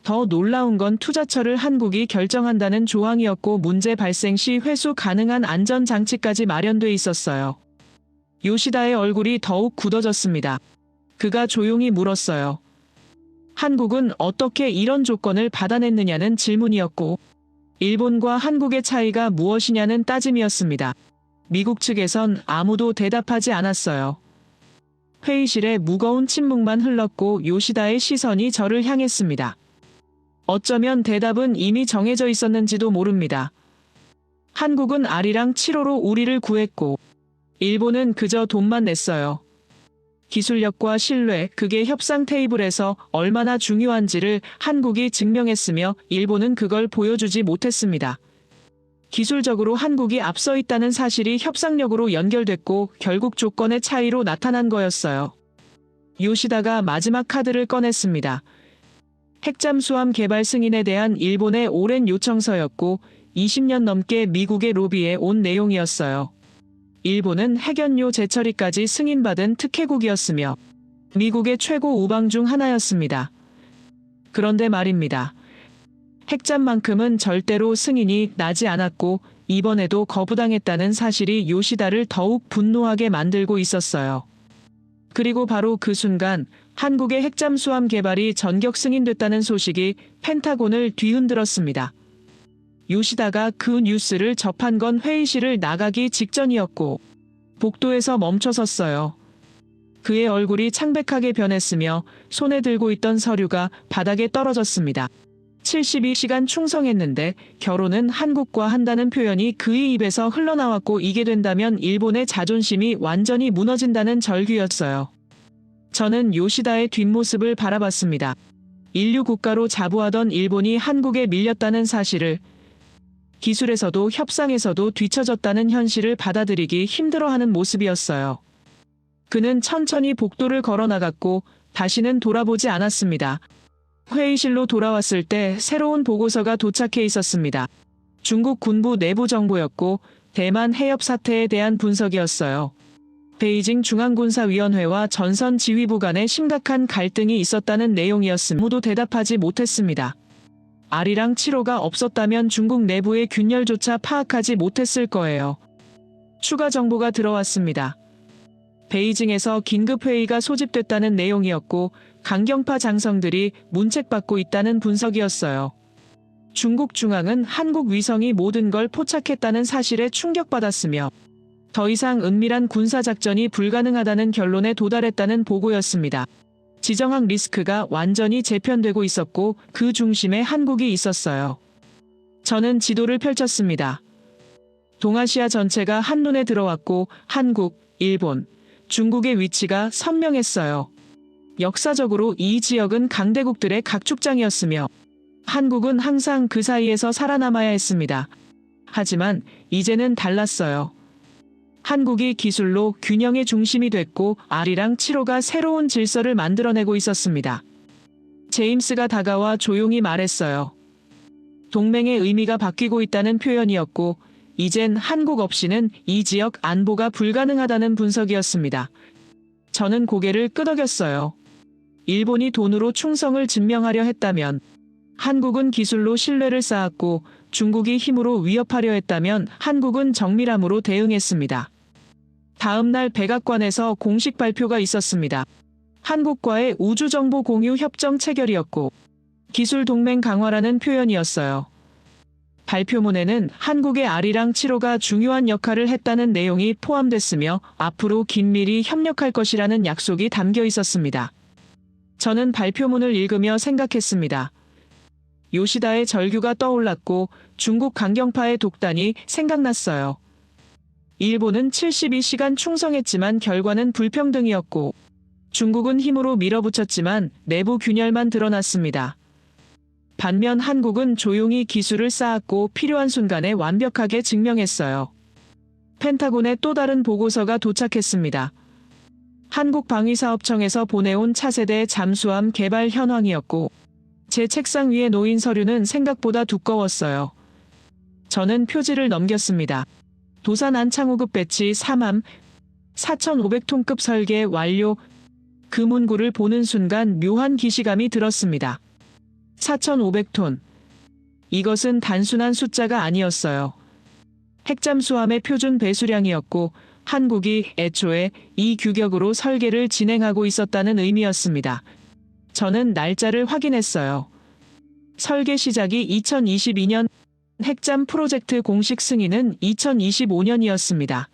더 놀라운 건 투자처를 한국이 결정한다는 조항이었고 문제 발생 시 회수 가능한 안전장치까지 마련돼 있었어요. 요시다의 얼굴이 더욱 굳어졌습니다. 그가 조용히 물었어요. 한국은 어떻게 이런 조건을 받아냈느냐는 질문이었고 일본과 한국의 차이가 무엇이냐는 따짐이었습니다. 미국 측에선 아무도 대답하지 않았어요. 회의실에 무거운 침묵만 흘렀고 요시다의 시선이 저를 향했습니다. 어쩌면 대답은 이미 정해져 있었는지도 모릅니다. 한국은 아리랑 7호로 우리를 구했고 일본은 그저 돈만 냈어요. 기술력과 신뢰, 그게 협상 테이블에서 얼마나 중요한지를 한국이 증명했으며 일본은 그걸 보여주지 못했습니다. 기술적으로 한국이 앞서 있다는 사실이 협상력으로 연결됐고 결국 조건의 차이로 나타난 거였어요. 요시다가 마지막 카드를 꺼냈습니다. 핵잠수함 개발 승인에 대한 일본의 오랜 요청서였고 20년 넘게 미국의 로비에 온 내용이었어요. 일본은 핵연료 재처리까지 승인받은 특혜국이었으며 미국의 최고 우방 중 하나였습니다. 그런데 말입니다. 핵잠만큼은 절대로 승인이 나지 않았고 이번에도 거부당했다는 사실이 요시다를 더욱 분노하게 만들고 있었어요. 그리고 바로 그 순간 한국의 핵잠수함 개발이 전격 승인됐다는 소식이 펜타곤을 뒤흔들었습니다. 요시다가 그 뉴스를 접한 건 회의실을 나가기 직전이었고 복도에서 멈춰섰어요. 그의 얼굴이 창백하게 변했으며 손에 들고 있던 서류가 바닥에 떨어졌습니다. 72시간 충성했는데 결혼은 한국과 한다는 표현이 그의 입에서 흘러나왔고 이게 된다면 일본의 자존심이 완전히 무너진다는 절규였어요. 저는 요시다의 뒷모습을 바라봤습니다. 인류 국가로 자부하던 일본이 한국에 밀렸다는 사실을, 기술에서도 협상에서도 뒤처졌다는 현실을 받아들이기 힘들어하는 모습이었어요. 그는 천천히 복도를 걸어나갔고 다시는 돌아보지 않았습니다. 회의실로 돌아왔을 때 새로운 보고서가 도착해 있었습니다. 중국 군부 내부 정보였고 대만 해협 사태에 대한 분석이었어요. 베이징 중앙군사위원회와 전선 지휘부 간에 심각한 갈등이 있었다는 내용이었으며 아무도 대답하지 못했습니다. 아리랑 7호가 없었다면 중국 내부의 균열조차 파악하지 못했을 거예요. 추가 정보가 들어왔습니다. 베이징에서 긴급회의가 소집됐다는 내용이었고 강경파 장성들이 문책받고 있다는 분석이었어요. 중국 중앙은 한국 위성이 모든 걸 포착했다는 사실에 충격받았으며 더 이상 은밀한 군사작전이 불가능하다는 결론에 도달했다는 보고였습니다. 지정학 리스크가 완전히 재편되고 있었고 그 중심에 한국이 있었어요. 저는 지도를 펼쳤습니다. 동아시아 전체가 한눈에 들어왔고 한국, 일본, 중국의 위치가 선명했어요. 역사적으로 이 지역은 강대국들의 각축장이었으며 한국은 항상 그 사이에서 살아남아야 했습니다. 하지만 이제는 달랐어요. 한국이 기술로 균형의 중심이 됐고 아리랑 7호가 새로운 질서를 만들어내고 있었습니다. 제임스가 다가와 조용히 말했어요. 동맹의 의미가 바뀌고 있다는 표현이었고 이젠 한국 없이는 이 지역 안보가 불가능하다는 분석이었습니다. 저는 고개를 끄덕였어요. 일본이 돈으로 충성을 증명하려 했다면, 한국은 기술로 신뢰를 쌓았고 중국이 힘으로 위협하려 했다면 한국은 정밀함으로 대응했습니다. 다음 날 백악관에서 공식 발표가 있었습니다. 한국과의 우주정보 공유 협정 체결이었고 기술 동맹 강화라는 표현이었어요. 발표문에는 한국의 아리랑 7호가 중요한 역할을 했다는 내용이 포함됐으며 앞으로 긴밀히 협력할 것이라는 약속이 담겨 있었습니다. 저는 발표문을 읽으며 생각했습니다. 요시다의 절규가 떠올랐고 중국 강경파의 독단이 생각났어요. 일본은 72시간 충성했지만 결과는 불평등이었고 중국은 힘으로 밀어붙였지만 내부 균열만 드러났습니다. 반면 한국은 조용히 기술을 쌓았고 필요한 순간에 완벽하게 증명했어요. 펜타곤의 또 다른 보고서가 도착했습니다. 한국방위사업청에서 보내온 차세대 잠수함 개발 현황이었고 제 책상 위에 놓인 서류는 생각보다 두꺼웠어요. 저는 표지를 넘겼습니다. 도산 안창호급 배치 3함 4,500톤급 설계 완료. 그 문구를 보는 순간 묘한 기시감이 들었습니다. 4,500톤. 이것은 단순한 숫자가 아니었어요. 핵잠수함의 표준 배수량이었고 한국이 애초에 이 규격으로 설계를 진행하고 있었다는 의미였습니다. 저는 날짜를 확인했어요. 설계 시작이 2022년, 핵잠 프로젝트 공식 승인은 2025년이었습니다.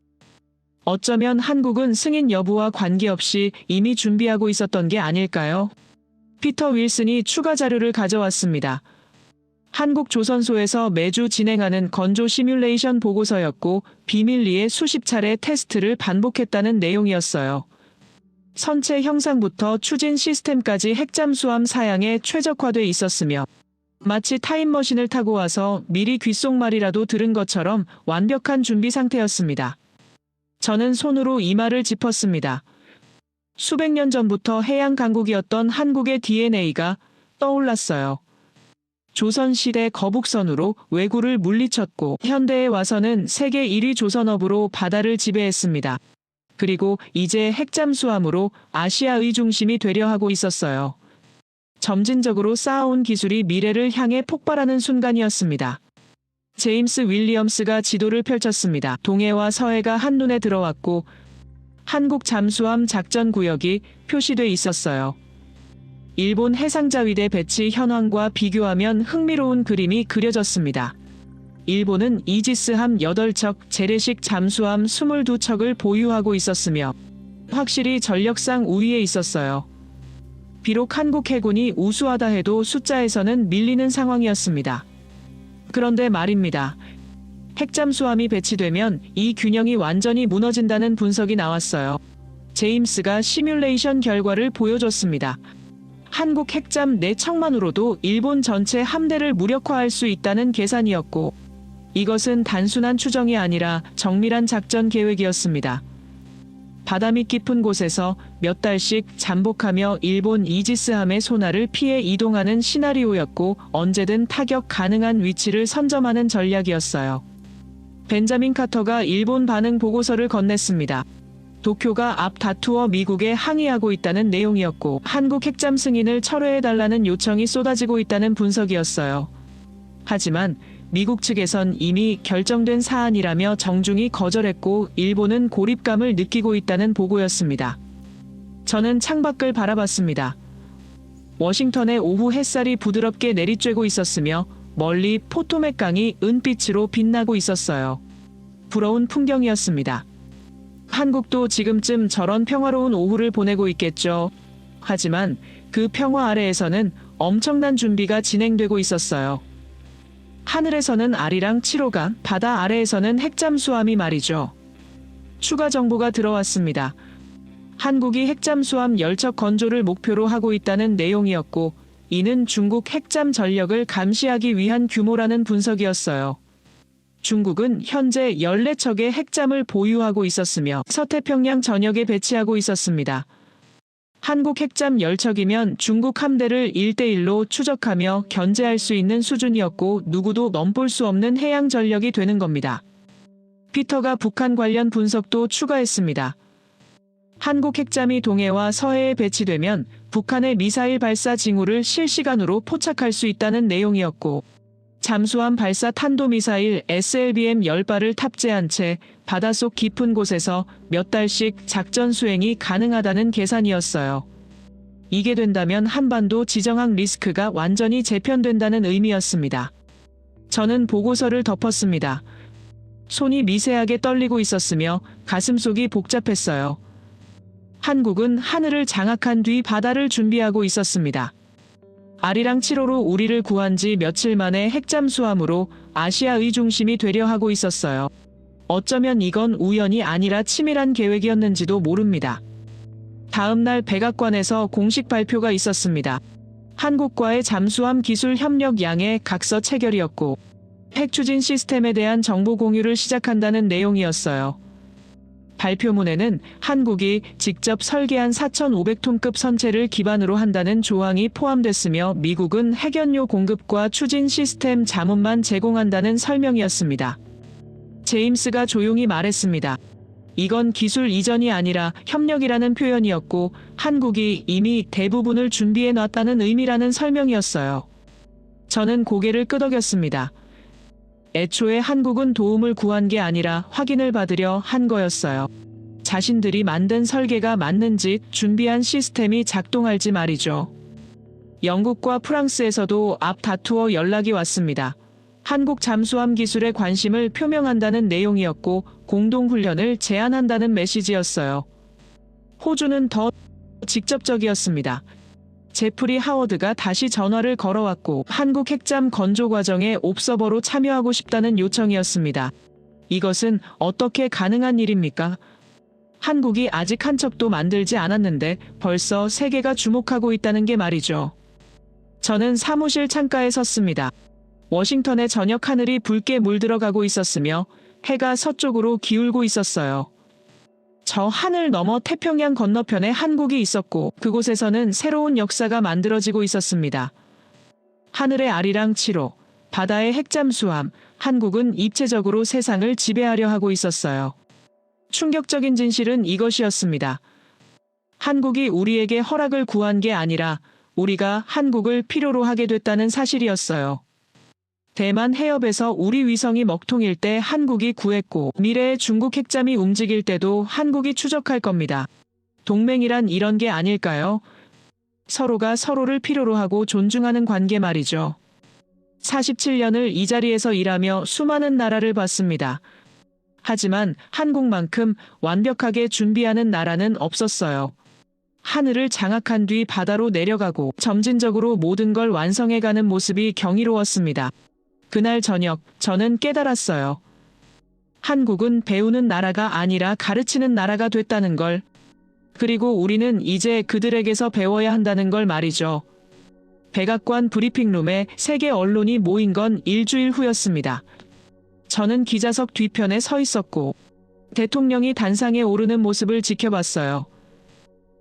어쩌면 한국은 승인 여부와 관계없이 이미 준비하고 있었던 게 아닐까요? 피터 윌슨이 추가 자료를 가져왔습니다. 한국 조선소에서 매주 진행하는 건조 시뮬레이션 보고서였고 비밀리에 수십 차례 테스트를 반복했다는 내용이었어요. 선체 형상부터 추진 시스템까지 핵잠수함 사양에 최적화돼 있었으며 마치 타임머신을 타고 와서 미리 귓속말이라도 들은 것처럼 완벽한 준비 상태였습니다. 저는 손으로 이마를 짚었습니다. 수백 년 전부터 해양 강국이었던 한국의 DNA가 떠올랐어요. 조선시대 거북선으로 왜구를 물리쳤고 현대에 와서는 세계 1위 조선업으로 바다를 지배했습니다. 그리고 이제 핵잠수함으로 아시아의 중심이 되려 하고 있었어요. 점진적으로 쌓아온 기술이 미래를 향해 폭발하는 순간이었습니다. 제임스 윌리엄스가 지도를 펼쳤습니다. 동해와 서해가 한눈에 들어왔고 한국 잠수함 작전 구역이 표시돼 있었어요. 일본 해상자위대 배치 현황과 비교하면 흥미로운 그림이 그려졌습니다. 일본은 이지스함 8척, 재래식 잠수함 22척을 보유하고 있었으며 확실히 전력상 우위에 있었어요. 비록 한국 해군이 우수하다 해도 숫자에서는 밀리는 상황이었습니다. 그런데 말입니다. 핵잠수함이 배치되면 이 균형이 완전히 무너진다는 분석이 나왔어요. 제임스가 시뮬레이션 결과를 보여줬습니다. 한국 핵잠 4척만으로도 일본 전체 함대를 무력화할 수 있다는 계산이었고, 이것은 단순한 추정이 아니라 정밀한 작전 계획이었습니다. 바다 밑 깊은 곳에서 몇 달씩 잠복하며 일본 이지스함의 소나를 피해 이동하는 시나리오였고, 언제든 타격 가능한 위치를 선점하는 전략이었어요. 벤자민 카터가 일본 반응 보고서를 건넸습니다. 도쿄가 앞 다투어 미국에 항의하고 있다는 내용이었고, 한국 핵잠 승인을 철회해달라는 요청이 쏟아지고 있다는 분석이었어요. 하지만 미국 측에선 이미 결정된 사안이라며 정중히 거절했고, 일본은 고립감을 느끼고 있다는 보고였습니다. 저는 창밖을 바라봤습니다. 워싱턴의 오후 햇살이 부드럽게 내리쬐고 있었으며, 멀리 포토맥 강이 은빛으로 빛나고 있었어요. 부러운 풍경이었습니다. 한국도 지금쯤 저런 평화로운 오후를 보내고 있겠죠. 하지만 그 평화 아래에서는 엄청난 준비가 진행되고 있었어요. 하늘에서는 아리랑 7호가, 바다 아래에서는 핵잠수함이 말이죠. 추가 정보가 들어왔습니다. 한국이 핵잠수함 10척 건조를 목표로 하고 있다는 내용이었고, 이는 중국 핵잠 전력을 감시하기 위한 규모라는 분석이었어요. 중국은 현재 14척의 핵잠을 보유하고 있었으며 서태평양 전역에 배치하고 있었습니다. 한국 핵잠 10척이면 중국 함대를 1대1로 추적하며 견제할 수 있는 수준이었고, 누구도 넘볼 수 없는 해양 전력이 되는 겁니다. 피터가 북한 관련 분석도 추가했습니다. 한국 핵잠이 동해와 서해에 배치되면 북한의 미사일 발사 징후를 실시간으로 포착할 수 있다는 내용이었고, 잠수함 발사 탄도미사일 SLBM 10발을 탑재한 채 바닷속 깊은 곳에서 몇 달씩 작전 수행이 가능하다는 계산이었어요. 이게 된다면 한반도 지정학 리스크가 완전히 재편된다는 의미였습니다. 저는 보고서를 덮었습니다. 손이 미세하게 떨리고 있었으며 가슴속이 복잡했어요. 한국은 하늘을 장악한 뒤 바다를 준비하고 있었습니다. 아리랑 7호로 우리를 구한 지 며칠 만에 핵잠수함으로 아시아의 중심이 되려 하고 있었어요. 어쩌면 이건 우연이 아니라 치밀한 계획이었는지도 모릅니다. 다음 날 백악관에서 공식 발표가 있었습니다. 한국과의 잠수함 기술 협력 양해 각서 체결이었고, 핵 추진 시스템에 대한 정보 공유를 시작한다는 내용이었어요. 발표문에는 한국이 직접 설계한 4,500톤급 선체를 기반으로 한다는 조항이 포함됐으며, 미국은 핵연료 공급과 추진 시스템 자문만 제공한다는 설명이었습니다. 제임스가 조용히 말했습니다. 이건 기술 이전이 아니라 협력이라는 표현이었고, 한국이 이미 대부분을 준비해 놨다는 의미라는 설명이었어요. 저는 고개를 끄덕였습니다. 애초에 한국은 도움을 구한 게 아니라 확인을 받으려 한 거였어요. 자신들이 만든 설계가 맞는지, 준비한 시스템이 작동할지 말이죠. 영국과 프랑스에서도 앞 다투어 연락이 왔습니다. 한국 잠수함 기술에 관심을 표명한다는 내용이었고, 공동훈련을 제안한다는 메시지였어요. 호주는 더 직접적이었습니다. 제프리 하워드가 다시 전화를 걸어왔고, 한국 핵잠 건조 과정에 옵서버로 참여하고 싶다는 요청이었습니다. 이것은 어떻게 가능한 일입니까? 한국이 아직 한 척도 만들지 않았는데 벌써 세계가 주목하고 있다는 게 말이죠. 저는 사무실 창가에 섰습니다. 워싱턴의 저녁 하늘이 붉게 물들어가고 있었으며 해가 서쪽으로 기울고 있었어요. 저 하늘 너머 태평양 건너편에 한국이 있었고, 그곳에서는 새로운 역사가 만들어지고 있었습니다. 하늘의 아리랑 7호, 바다의 핵잠수함, 한국은 입체적으로 세상을 지배하려 하고 있었어요. 충격적인 진실은 이것이었습니다. 한국이 우리에게 허락을 구한 게 아니라 우리가 한국을 필요로 하게 됐다는 사실이었어요. 대만 해협에서 우리 위성이 먹통일 때 한국이 구했고, 미래의 중국 핵잠이 움직일 때도 한국이 추적할 겁니다. 동맹이란 이런 게 아닐까요? 서로가 서로를 필요로 하고 존중하는 관계 말이죠. 47년을 이 자리에서 일하며 수많은 나라를 봤습니다. 하지만 한국만큼 완벽하게 준비하는 나라는 없었어요. 하늘을 장악한 뒤 바다로 내려가고 점진적으로 모든 걸 완성해가는 모습이 경이로웠습니다. 그날 저녁 저는 깨달았어요. 한국은 배우는 나라가 아니라 가르치는 나라가 됐다는 걸. 그리고 우리는 이제 그들에게서 배워야 한다는 걸 말이죠. 백악관 브리핑룸에 세계 언론이 모인 건 일주일 후였습니다. 저는 기자석 뒤편에 서 있었고 대통령이 단상에 오르는 모습을 지켜봤어요.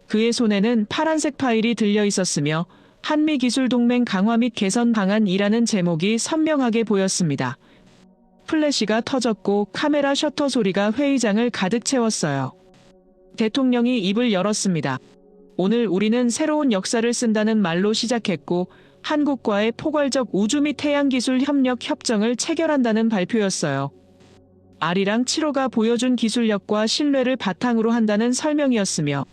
그의 손에는 파란색 파일이 들려 있었으며 한미기술동맹 강화 및 개선 방안이라는 제목이 선명하게 보였습니다. 플래시가 터졌고 카메라 셔터 소리가 회의장을 가득 채웠어요. 대통령이 입을 열었습니다. 오늘 우리는 새로운 역사를 쓴다는 말로 시작했고 한국과의 포괄적 우주 및 해양기술 협력 협정을 체결한다는 발표였어요. 아리랑 7호가 보여준 기술력과 신뢰를 바탕으로 한다는 설명이었으며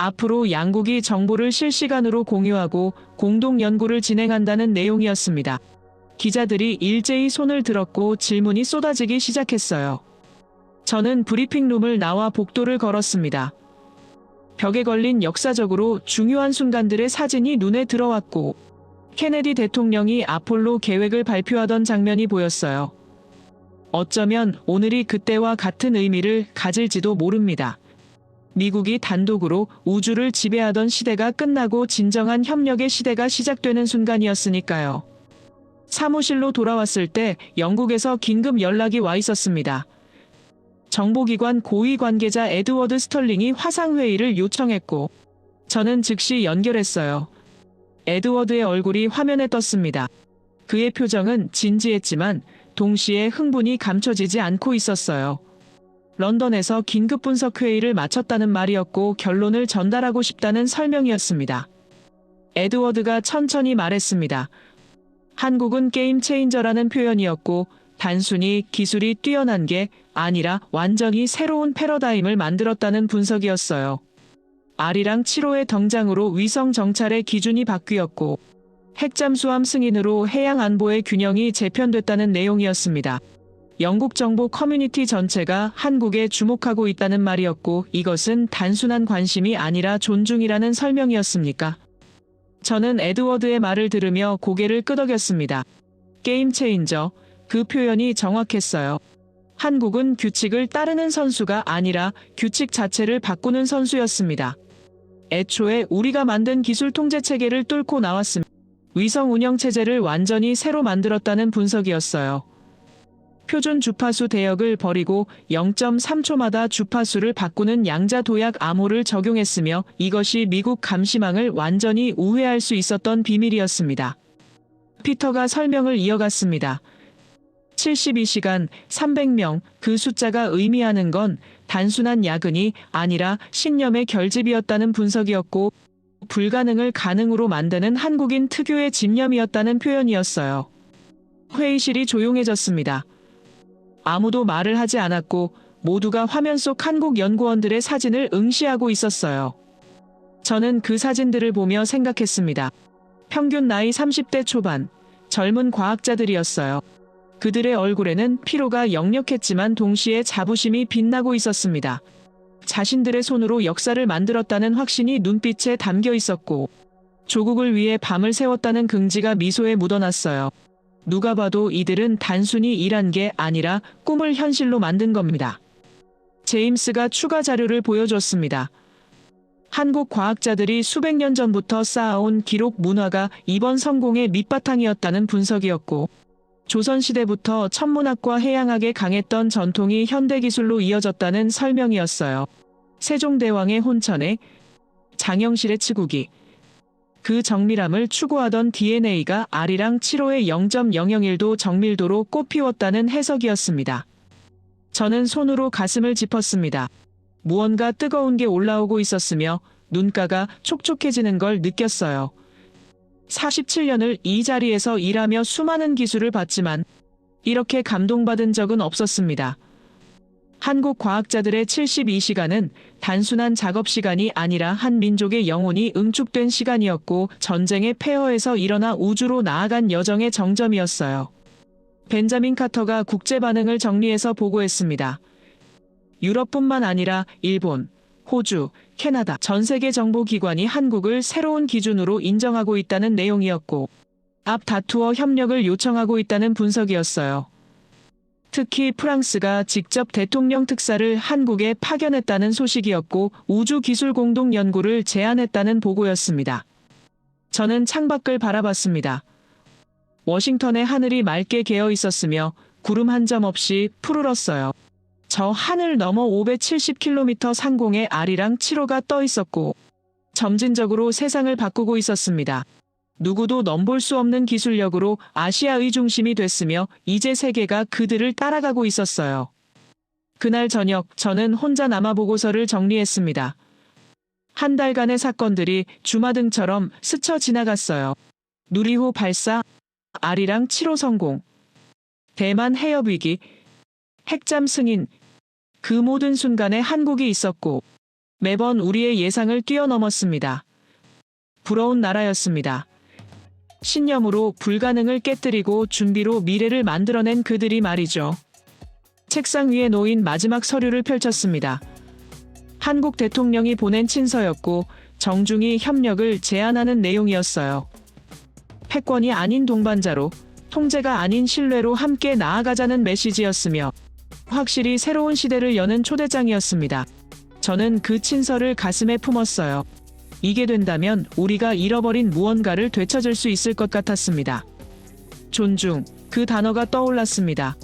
앞으로 양국이 정보를 실시간으로 공유하고 공동 연구를 진행한다는 내용이었습니다. 기자들이 일제히 손을 들었고 질문이 쏟아지기 시작했어요. 저는 브리핑룸을 나와 복도를 걸었습니다. 벽에 걸린 역사적으로 중요한 순간들의 사진이 눈에 들어왔고 케네디 대통령이 아폴로 계획을 발표하던 장면이 보였어요. 어쩌면 오늘이 그때와 같은 의미를 가질지도 모릅니다. 미국이 단독으로 우주를 지배하던 시대가 끝나고 진정한 협력의 시대가 시작되는 순간이었으니까요. 사무실로 돌아왔을 때 영국에서 긴급 연락이 와 있었습니다. 정보기관 고위 관계자 에드워드 스털링이 화상회의를 요청했고 저는 즉시 연결했어요. 에드워드의 얼굴이 화면에 떴습니다. 그의 표정은 진지했지만 동시에 흥분이 감춰지지 않고 있었어요. 런던에서 긴급 분석 회의를 마쳤다는 말이었고 결론을 전달하고 싶다는 설명이었습니다. 에드워드가 천천히 말했습니다. 한국은 게임 체인저라는 표현이었고 단순히 기술이 뛰어난 게 아니라 완전히 새로운 패러다임을 만들었다는 분석이었어요. 아리랑 7호의 등장으로 위성 정찰의 기준이 바뀌었고 핵잠수함 승인으로 해양 안보의 균형이 재편됐다는 내용이었습니다. 영국 정보 커뮤니티 전체가 한국에 주목하고 있다는 말이었고 이것은 단순한 관심이 아니라 존중이라는 설명이었습니까? 저는 에드워드의 말을 들으며 고개를 끄덕였습니다. 게임 체인저, 그 표현이 정확했어요. 한국은 규칙을 따르는 선수가 아니라 규칙 자체를 바꾸는 선수였습니다. 애초에 우리가 만든 기술 통제 체계를 뚫고 나왔습니다. 위성 운영 체제를 완전히 새로 만들었다는 분석이었어요. 표준 주파수 대역을 버리고 0.3초마다 주파수를 바꾸는 양자 도약 암호를 적용했으며 이것이 미국 감시망을 완전히 우회할 수 있었던 비밀이었습니다. 피터가 설명을 이어갔습니다. 72시간, 300명, 그 숫자가 의미하는 건 단순한 야근이 아니라 신념의 결집이었다는 분석이었고 불가능을 가능으로 만드는 한국인 특유의 집념이었다는 표현이었어요. 회의실이 조용해졌습니다. 아무도 말을 하지 않았고 모두가 화면 속 한국 연구원들의 사진을 응시하고 있었어요. 저는 그 사진들을 보며 생각했습니다. 평균 나이 30대 초반, 젊은 과학자들이었어요. 그들의 얼굴에는 피로가 역력했지만 동시에 자부심이 빛나고 있었습니다. 자신들의 손으로 역사를 만들었다는 확신이 눈빛에 담겨 있었고 조국을 위해 밤을 새웠다는 긍지가 미소에 묻어났어요. 누가 봐도 이들은 단순히 일한 게 아니라 꿈을 현실로 만든 겁니다. 제임스가 추가 자료를 보여줬습니다. 한국 과학자들이 수백 년 전부터 쌓아온 기록 문화가 이번 성공의 밑바탕이었다는 분석이었고 조선시대부터 천문학과 해양학에 강했던 전통이 현대기술로 이어졌다는 설명이었어요. 세종대왕의 혼천에 장영실의 치국이 그 정밀함을 추구하던 DNA가 아리랑 7호의 0.001도 정밀도로 꽃피웠다는 해석이었습니다. 저는 손으로 가슴을 짚었습니다. 무언가 뜨거운 게 올라오고 있었으며 눈가가 촉촉해지는 걸 느꼈어요. 47년을 이 자리에서 일하며 수많은 기술을 봤지만 이렇게 감동받은 적은 없었습니다. 한국 과학자들의 72시간은 단순한 작업 시간이 아니라 한 민족의 영혼이 응축된 시간이었고 전쟁의 폐허에서 일어나 우주로 나아간 여정의 정점이었어요. 벤자민 카터가 국제 반응을 정리해서 보고했습니다. 유럽뿐만 아니라 일본, 호주, 캐나다 전 세계 정보기관이 한국을 새로운 기준으로 인정하고 있다는 내용이었고, 앞 다투어 협력을 요청하고 있다는 분석이었어요. 특히 프랑스가 직접 대통령 특사를 한국에 파견했다는 소식이었고 우주기술공동연구를 제안했다는 보고였습니다. 저는 창밖을 바라봤습니다. 워싱턴의 하늘이 맑게 개어 있었으며 구름 한 점 없이 푸르렀어요. 저 하늘 너머 570km 상공에 아리랑 7호가 떠 있었고 점진적으로 세상을 바꾸고 있었습니다. 누구도 넘볼 수 없는 기술력으로 아시아의 중심이 됐으며 이제 세계가 그들을 따라가고 있었어요. 그날 저녁 저는 혼자 남아 보고서를 정리했습니다. 한 달간의 사건들이 주마등처럼 스쳐 지나갔어요. 누리호 발사, 아리랑 7호 성공, 대만 해협 위기, 핵잠 승인, 그 모든 순간에 한국이 있었고 매번 우리의 예상을 뛰어넘었습니다. 부러운 나라였습니다. 신념으로 불가능을 깨뜨리고 준비로 미래를 만들어낸 그들이 말이죠. 책상 위에 놓인 마지막 서류를 펼쳤습니다. 한국 대통령이 보낸 친서였고 정중히 협력을 제안하는 내용이었어요. 패권이 아닌 동반자로, 통제가 아닌 신뢰로 함께 나아가자는 메시지였으며 확실히 새로운 시대를 여는 초대장이었습니다. 저는 그 친서를 가슴에 품었어요. 이게 된다면 우리가 잃어버린 무언가를 되찾을 수 있을 것 같았습니다. 존중, 그 단어가 떠올랐습니다.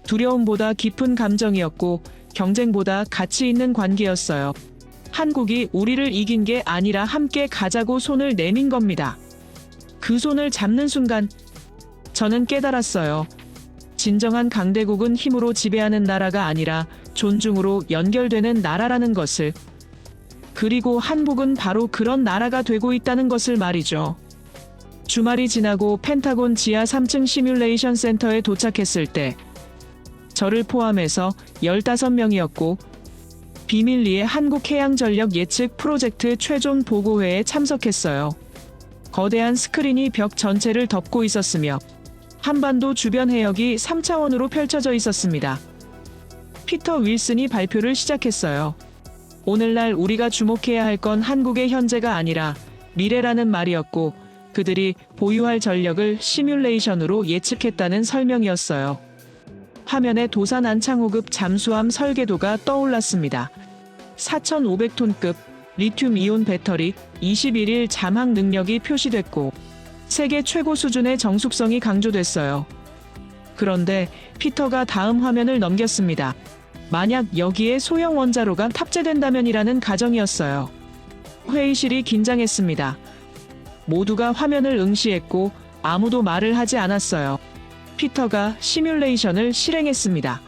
두려움보다 깊은 감정이었고 경쟁보다 가치 있는 관계였어요. 한국이 우리를 이긴 게 아니라 함께 가자고 손을 내민 겁니다. 그 손을 잡는 순간 저는 깨달았어요. 진정한 강대국은 힘으로 지배하는 나라가 아니라 존중으로 연결되는 나라라는 것을. 그리고 한국은 바로 그런 나라가 되고 있다는 것을 말이죠. 주말이 지나고 펜타곤 지하 3층 시뮬레이션 센터에 도착했을 때 저를 포함해서 15명이었고 비밀리에 한국해양전력 예측 프로젝트 최종 보고회에 참석했어요. 거대한 스크린이 벽 전체를 덮고 있었으며 한반도 주변 해역이 3차원으로 펼쳐져 있었습니다. 피터 윌슨이 발표를 시작했어요. 오늘날 우리가 주목해야 할 건 한국의 현재가 아니라 미래라는 말이었고 그들이 보유할 전력을 시뮬레이션으로 예측했다는 설명이었어요. 화면에 도산 안창호급 잠수함 설계도가 떠올랐습니다. 4,500톤급 리튬이온 배터리 21일 잠항 능력이 표시됐고 세계 최고 수준의 정숙성이 강조됐어요. 그런데 피터가 다음 화면을 넘겼습니다. 만약 여기에 소형 원자로가 탑재된다면이라는 가정이었어요. 회의실이 긴장했습니다. 모두가 화면을 응시했고 아무도 말을 하지 않았어요. 피터가 시뮬레이션을 실행했습니다.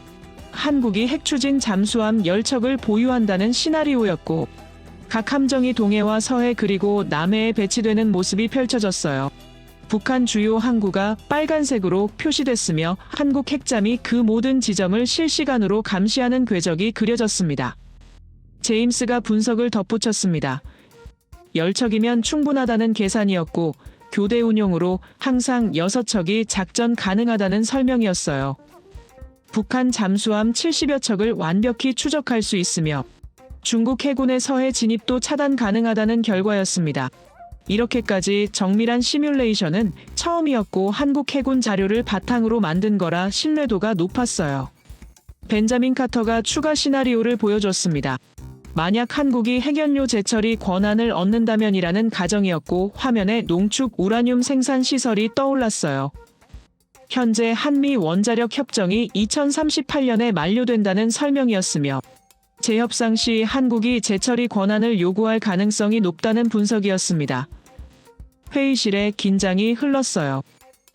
한국이 핵추진 잠수함 10척을 보유한다는 시나리오였고 각 함정이 동해와 서해 그리고 남해에 배치되는 모습이 펼쳐졌어요. 북한 주요 항구가 빨간색으로 표시됐으며 한국 핵잠이 그 모든 지점을 실시간으로 감시하는 궤적이 그려졌습니다. 제임스가 분석을 덧붙였습니다. 10척이면 충분하다는 계산이었고 교대 운용으로 항상 6척이 작전 가능하다는 설명이었어요. 북한 잠수함 70여 척을 완벽히 추적할 수 있으며 중국 해군의 서해 진입도 차단 가능하다는 결과였습니다. 이렇게까지 정밀한 시뮬레이션은 처음이었고 한국 해군 자료를 바탕으로 만든 거라 신뢰도가 높았어요. 벤자민 카터가 추가 시나리오를 보여줬습니다. 만약 한국이 핵연료 재처리 권한을 얻는다면이라는 가정이었고 화면에 농축 우라늄 생산 시설이 떠올랐어요. 현재 한미 원자력 협정이 2038년에 만료된다는 설명이었으며 재협상 시 한국이 재처리 권한을 요구할 가능성이 높다는 분석이었습니다. 회의실에 긴장이 흘렀어요.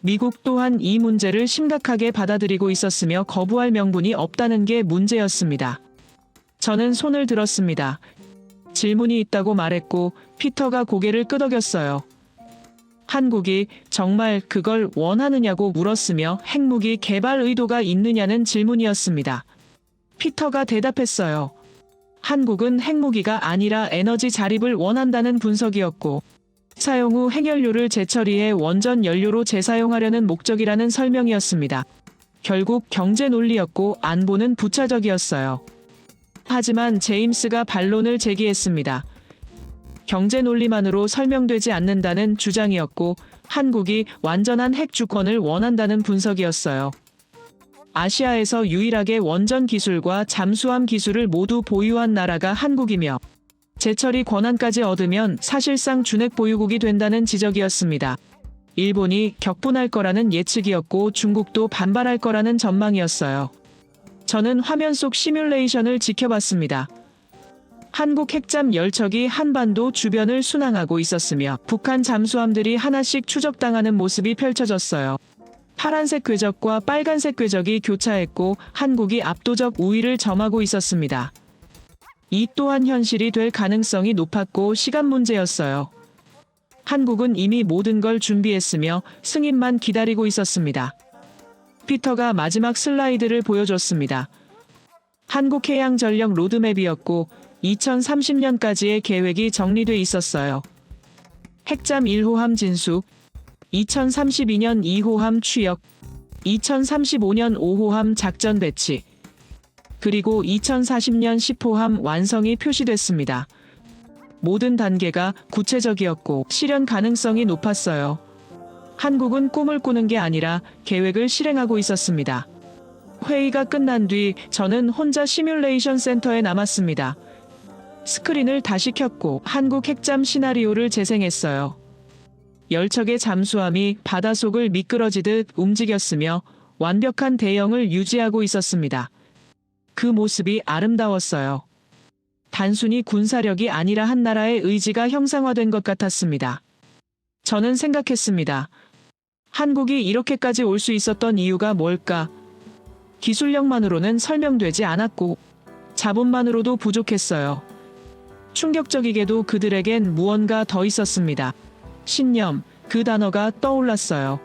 미국 또한 이 문제를 심각하게 받아들이고 있었으며 거부할 명분이 없다는 게 문제였습니다. 저는 손을 들었습니다. 질문이 있다고 말했고 피터가 고개를 끄덕였어요. 한국이 정말 그걸 원하느냐고 물었으며 핵무기 개발 의도가 있느냐는 질문이었습니다. 피터가 대답했어요. 한국은 핵무기가 아니라 에너지 자립을 원한다는 분석이었고 사용 후 핵연료를 재처리해 원전 연료로 재사용하려는 목적이라는 설명이었습니다. 결국 경제 논리였고 안보는 부차적이었어요. 하지만 제임스가 반론을 제기했습니다. 경제 논리만으로 설명되지 않는다는 주장이었고 한국이 완전한 핵 주권을 원한다는 분석이었어요. 아시아에서 유일하게 원전 기술과 잠수함 기술을 모두 보유한 나라가 한국이며 제철이 권한까지 얻으면 사실상 준핵 보유국이 된다는 지적이었습니다. 일본이 격분할 거라는 예측이었고 중국도 반발할 거라는 전망이었어요. 저는 화면 속 시뮬레이션을 지켜봤습니다. 한국 핵잠 열척이 한반도 주변을 순항하고 있었으며 북한 잠수함들이 하나씩 추적당하는 모습이 펼쳐졌어요. 파란색 궤적과 빨간색 궤적이 교차했고 한국이 압도적 우위를 점하고 있었습니다. 이 또한 현실이 될 가능성이 높았고 시간 문제였어요. 한국은 이미 모든 걸 준비했으며 승인만 기다리고 있었습니다. 피터가 마지막 슬라이드를 보여줬습니다. 한국해양전력 로드맵이었고 2030년까지의 계획이 정리돼 있었어요. 핵잠 1호함 진수, 2032년 2호함 취역, 2035년 5호함 작전 배치, 그리고 2040년 10호함 완성이 표시됐습니다. 모든 단계가 구체적이었고 실현 가능성이 높았어요. 한국은 꿈을 꾸는 게 아니라 계획을 실행하고 있었습니다. 회의가 끝난 뒤 저는 혼자 시뮬레이션 센터에 남았습니다. 스크린을 다시 켰고 한국 핵잠 시나리오를 재생했어요. 열척의 잠수함이 바닷속을 미끄러지듯 움직였으며 완벽한 대형을 유지하고 있었습니다. 그 모습이 아름다웠어요. 단순히 군사력이 아니라 한 나라의 의지가 형상화된 것 같았습니다. 저는 생각했습니다. 한국이 이렇게까지 올 수 있었던 이유가 뭘까? 기술력만으로는 설명되지 않았고 자본만으로도 부족했어요. 충격적이게도 그들에겐 무언가 더 있었습니다. 신념, 그 단어가 떠올랐어요.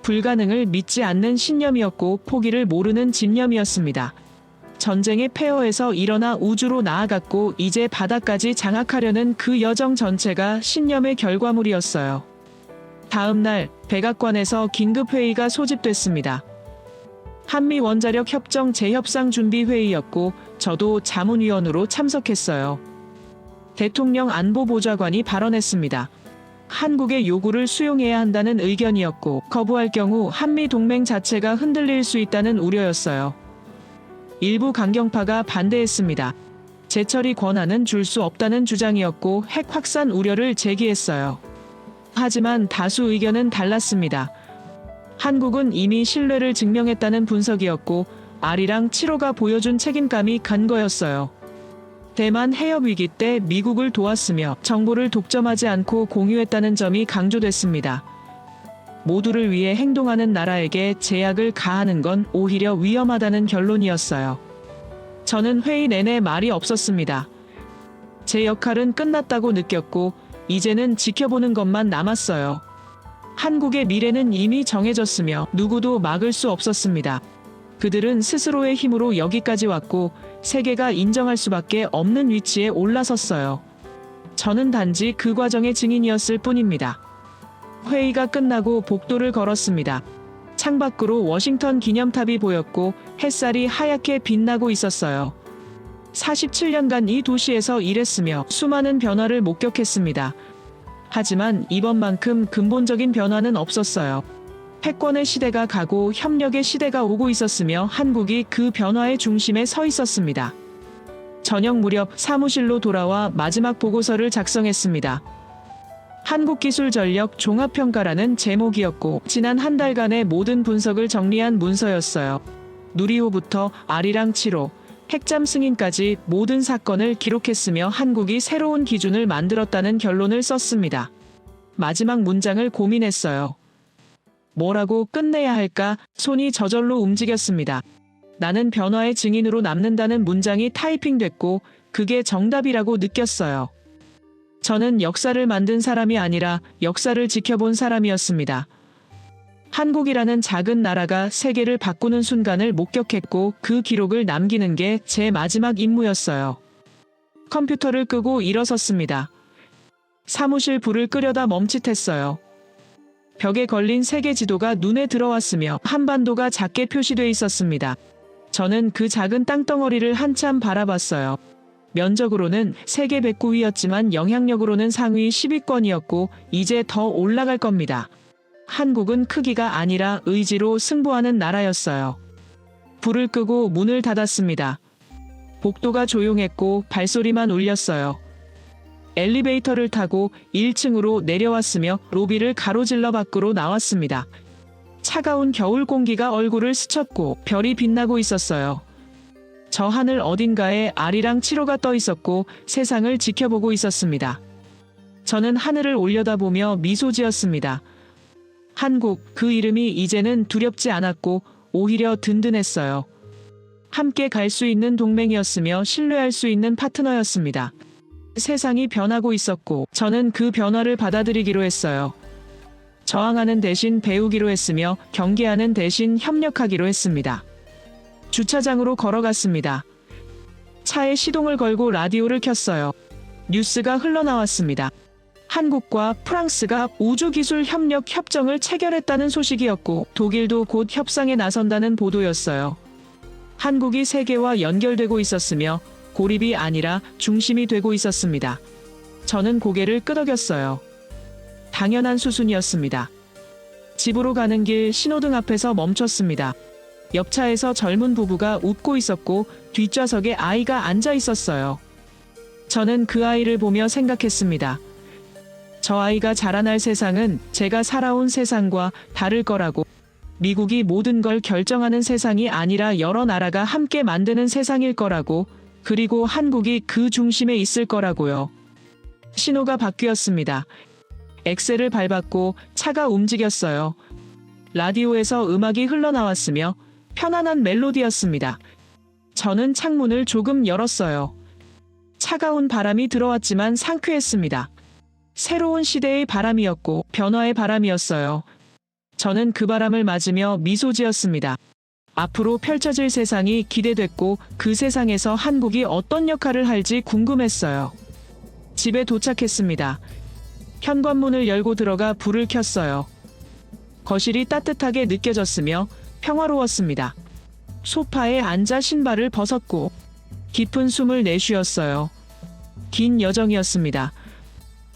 불가능을 믿지 않는 신념이었고 포기를 모르는 집념이었습니다. 전쟁의 폐허에서 일어나 우주로 나아갔고 이제 바다까지 장악하려는 그 여정 전체가 신념의 결과물이었어요. 다음 날 백악관에서 긴급회의가 소집됐습니다. 한미 원자력 협정 재협상 준비 회의였고 저도 자문위원으로 참석했어요. 대통령 안보보좌관이 발언했습니다. 한국의 요구를 수용해야 한다는 의견이었고 거부할 경우 한미 동맹 자체가 흔들릴 수 있다는 우려였어요. 일부 강경파가 반대했습니다. 제철이 권한은 줄 수 없다는 주장이었고 핵 확산 우려를 제기했어요. 하지만 다수 의견은 달랐습니다. 한국은 이미 신뢰를 증명했다는 분석이었고 아리랑 7호가 보여준 책임감이 간 거였어요. 대만 해협 위기 때 미국을 도왔으며 정보를 독점하지 않고 공유했다는 점이 강조됐습니다. 모두를 위해 행동하는 나라에게 제약을 가하는 건 오히려 위험하다는 결론이었어요. 저는 회의 내내 말이 없었습니다. 제 역할은 끝났다고 느꼈고 이제는 지켜보는 것만 남았어요. 한국의 미래는 이미 정해졌으며 누구도 막을 수 없었습니다. 그들은 스스로의 힘으로 여기까지 왔고 세계가 인정할 수밖에 없는 위치에 올라섰어요. 저는 단지 그 과정의 증인이었을 뿐입니다. 회의가 끝나고 복도를 걸었습니다. 창밖으로 워싱턴 기념탑이 보였고 햇살이 하얗게 빛나고 있었어요. 47년간 이 도시에서 일했으며 수많은 변화를 목격했습니다. 하지만 이번만큼 근본적인 변화는 없었어요. 패권의 시대가 가고 협력의 시대가 오고 있었으며 한국이 그 변화의 중심에 서 있었습니다. 저녁 무렵 사무실로 돌아와 마지막 보고서를 작성했습니다. 한국기술전력 종합평가라는 제목이었고 지난 한 달간의 모든 분석을 정리한 문서였어요. 누리호부터 아리랑 7호, 핵잠 승인까지 모든 사건을 기록했으며 한국이 새로운 기준을 만들었다는 결론을 썼습니다. 마지막 문장을 고민했어요. 뭐라고 끝내야 할까? 손이 저절로 움직였습니다. 나는 변화의 증인으로 남는다는 문장이 타이핑됐고 그게 정답이라고 느꼈어요. 저는 역사를 만든 사람이 아니라 역사를 지켜본 사람이었습니다. 한국이라는 작은 나라가 세계를 바꾸는 순간을 목격했고 그 기록을 남기는 게 제 마지막 임무였어요. 컴퓨터를 끄고 일어섰습니다. 사무실 불을 끄려다 멈칫했어요. 벽에 걸린 세계 지도가 눈에 들어왔으며 한반도가 작게 표시돼 있었습니다. 저는 그 작은 땅덩어리를 한참 바라봤어요. 면적으로는 세계 109위였지만 영향력으로는 상위 10위권이었고 이제 더 올라갈 겁니다. 한국은 크기가 아니라 의지로 승부하는 나라였어요. 불을 끄고 문을 닫았습니다. 복도가 조용했고 발소리만 울렸어요. 엘리베이터를 타고 1층으로 내려왔으며 로비를 가로질러 밖으로 나왔습니다. 차가운 겨울 공기가 얼굴을 스쳤고 별이 빛나고 있었어요. 저 하늘 어딘가에 아리랑 7호가 떠 있었고 세상을 지켜보고 있었습니다. 저는 하늘을 올려다보며 미소 지었습니다. 한국, 그 이름이 이제는 두렵지 않았고 오히려 든든했어요. 함께 갈 수 있는 동맹이었으며 신뢰할 수 있는 파트너였습니다. 세상이 변하고 있었고 저는 그 변화를 받아들이기로 했어요. 저항하는 대신 배우기로 했으며 경계하는 대신 협력하기로 했습니다. 주차장으로 걸어갔습니다. 차에 시동을 걸고 라디오를 켰어요. 뉴스가 흘러나왔습니다. 한국과 프랑스가 우주기술 협력 협정을 체결했다는 소식이었고 독일도 곧 협상에 나선다는 보도였어요. 한국이 세계와 연결되고 있었으며 고립이 아니라 중심이 되고 있었습니다. 저는 고개를 끄덕였어요. 당연한 수순이었습니다. 집으로 가는 길 신호등 앞에서 멈췄습니다. 옆차에서 젊은 부부가 웃고 있었고 뒷좌석에 아이가 앉아 있었어요. 저는 그 아이를 보며 생각했습니다. 저 아이가 자라날 세상은 제가 살아온 세상과 다를 거라고. 미국이 모든 걸 결정하는 세상이 아니라 여러 나라가 함께 만드는 세상일 거라고. 그리고 한국이 그 중심에 있을 거라고요. 신호가 바뀌었습니다. 엑셀을 밟았고 차가 움직였어요. 라디오에서 음악이 흘러나왔으며 편안한 멜로디였습니다. 저는 창문을 조금 열었어요. 차가운 바람이 들어왔지만 상쾌했습니다. 새로운 시대의 바람이었고 변화의 바람이었어요. 저는 그 바람을 맞으며 미소 지었습니다. 앞으로 펼쳐질 세상이 기대됐고 그 세상에서 한국이 어떤 역할을 할지 궁금했어요. 집에 도착했습니다. 현관문을 열고 들어가 불을 켰어요. 거실이 따뜻하게 느껴졌으며 평화로웠습니다. 소파에 앉아 신발을 벗었고 깊은 숨을 내쉬었어요. 긴 여정이었습니다.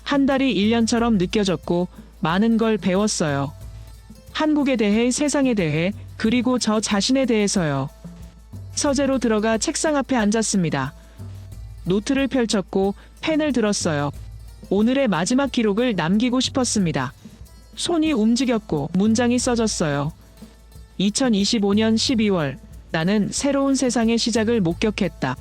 한 달이 1년처럼 느껴졌고 많은 걸 배웠어요. 한국에 대해, 세상에 대해, 그리고 저 자신에 대해서요. 서재로 들어가 책상 앞에 앉았습니다. 노트를 펼쳤고 펜을 들었어요. 오늘의 마지막 기록을 남기고 싶었습니다. 손이 움직였고 문장이 써졌어요. 2025년 12월, 나는 새로운 세상의 시작을 목격했다.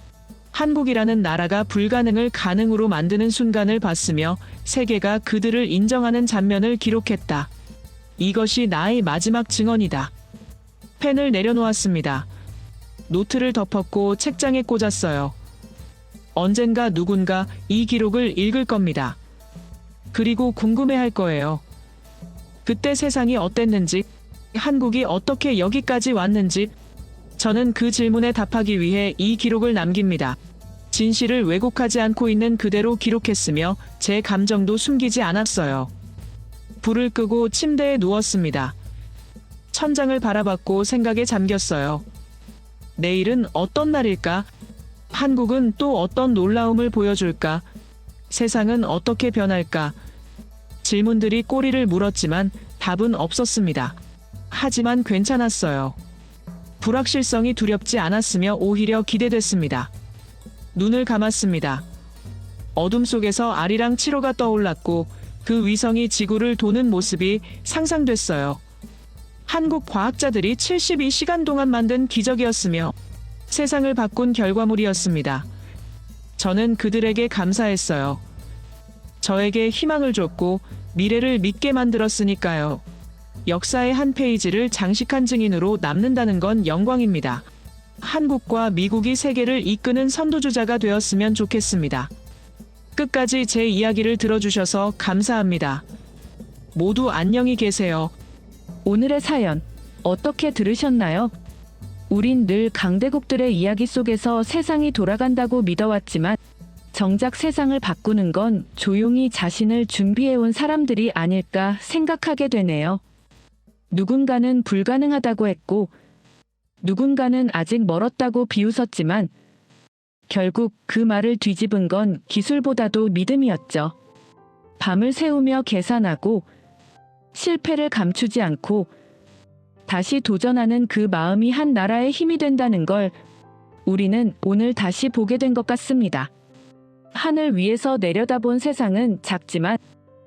한국이라는 나라가 불가능을 가능으로 만드는 순간을 봤으며 세계가 그들을 인정하는 장면을 기록했다. 이것이 나의 마지막 증언이다. 펜을 내려놓았습니다. 노트를 덮었고 책장에 꽂았어요. 언젠가 누군가 이 기록을 읽을 겁니다. 그리고 궁금해할 거예요. 그때 세상이 어땠는지, 한국이 어떻게 여기까지 왔는지. 저는 그 질문에 답하기 위해 이 기록을 남깁니다. 진실을 왜곡하지 않고 있는 그대로 기록했으며 제 감정도 숨기지 않았어요. 불을 끄고 침대에 누웠습니다. 천장을 바라봤고 생각에 잠겼어요. 내일은 어떤 날일까? 한국은 또 어떤 놀라움을 보여줄까? 세상은 어떻게 변할까? 질문들이 꼬리를 물었지만 답은 없었습니다. 하지만 괜찮았어요. 불확실성이 두렵지 않았으며 오히려 기대됐습니다. 눈을 감았습니다. 어둠 속에서 아리랑 7호가 떠올랐고 그 위성이 지구를 도는 모습이 상상됐어요. 한국 과학자들이 72시간 동안 만든 기적이었으며 세상을 바꾼 결과물이었습니다. 저는 그들에게 감사했어요. 저에게 희망을 줬고 미래를 믿게 만들었으니까요. 역사의 한 페이지를 장식한 증인으로 남는다는 건 영광입니다. 한국과 미국이 세계를 이끄는 선도주자가 되었으면 좋겠습니다. 끝까지 제 이야기를 들어주셔서 감사합니다. 모두 안녕히 계세요. 오늘의 사연 어떻게 들으셨나요? 우린 늘 강대국들의 이야기 속에서 세상이 돌아간다고 믿어왔지만 정작 세상을 바꾸는 건 조용히 자신을 준비해온 사람들이 아닐까 생각하게 되네요. 누군가는 불가능하다고 했고 누군가는 아직 멀었다고 비웃었지만 결국 그 말을 뒤집은 건 기술보다도 믿음이었죠. 밤을 새우며 계산하고 실패를 감추지 않고 다시 도전하는 그 마음이 한 나라의 힘이 된다는 걸 우리는 오늘 다시 보게 된 것 같습니다. 하늘 위에서 내려다본 세상은 작지만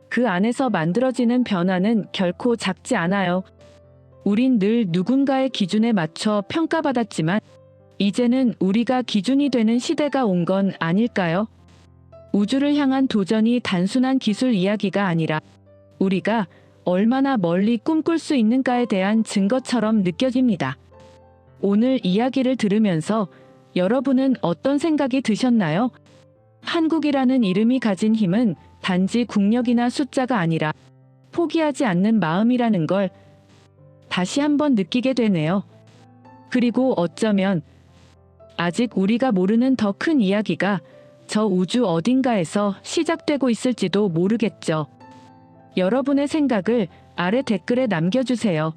그 안에서 만들어지는 변화는 결코 작지 않아요. 우린 늘 누군가의 기준에 맞춰 평가받았지만 이제는 우리가 기준이 되는 시대가 온 건 아닐까요? 우주를 향한 도전이 단순한 기술 이야기가 아니라 우리가 얼마나 멀리 꿈꿀 수 있는가에 대한 증거처럼 느껴집니다. 오늘 이야기를 들으면서 여러분은 어떤 생각이 드셨나요? 한국이라는 이름이 가진 힘은 단지 국력이나 숫자가 아니라 포기하지 않는 마음이라는 걸 다시 한번 느끼게 되네요. 그리고 어쩌면 아직 우리가 모르는 더 큰 이야기가 저 우주 어딘가에서 시작되고 있을지도 모르겠죠. 여러분의 생각을 아래 댓글에 남겨주세요.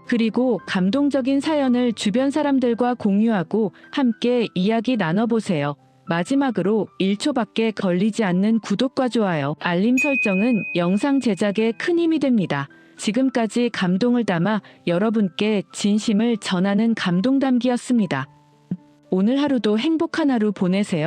그리고 감동적인 사연을 주변 사람들과 공유하고 함께 이야기 나눠보세요. 마지막으로 1초밖에 걸리지 않는 구독과 좋아요, 알림 설정은 영상 제작에 큰 힘이 됩니다. 지금까지 감동을 담아 여러분께 진심을 전하는 감동담기였습니다. 오늘 하루도 행복한 하루 보내세요.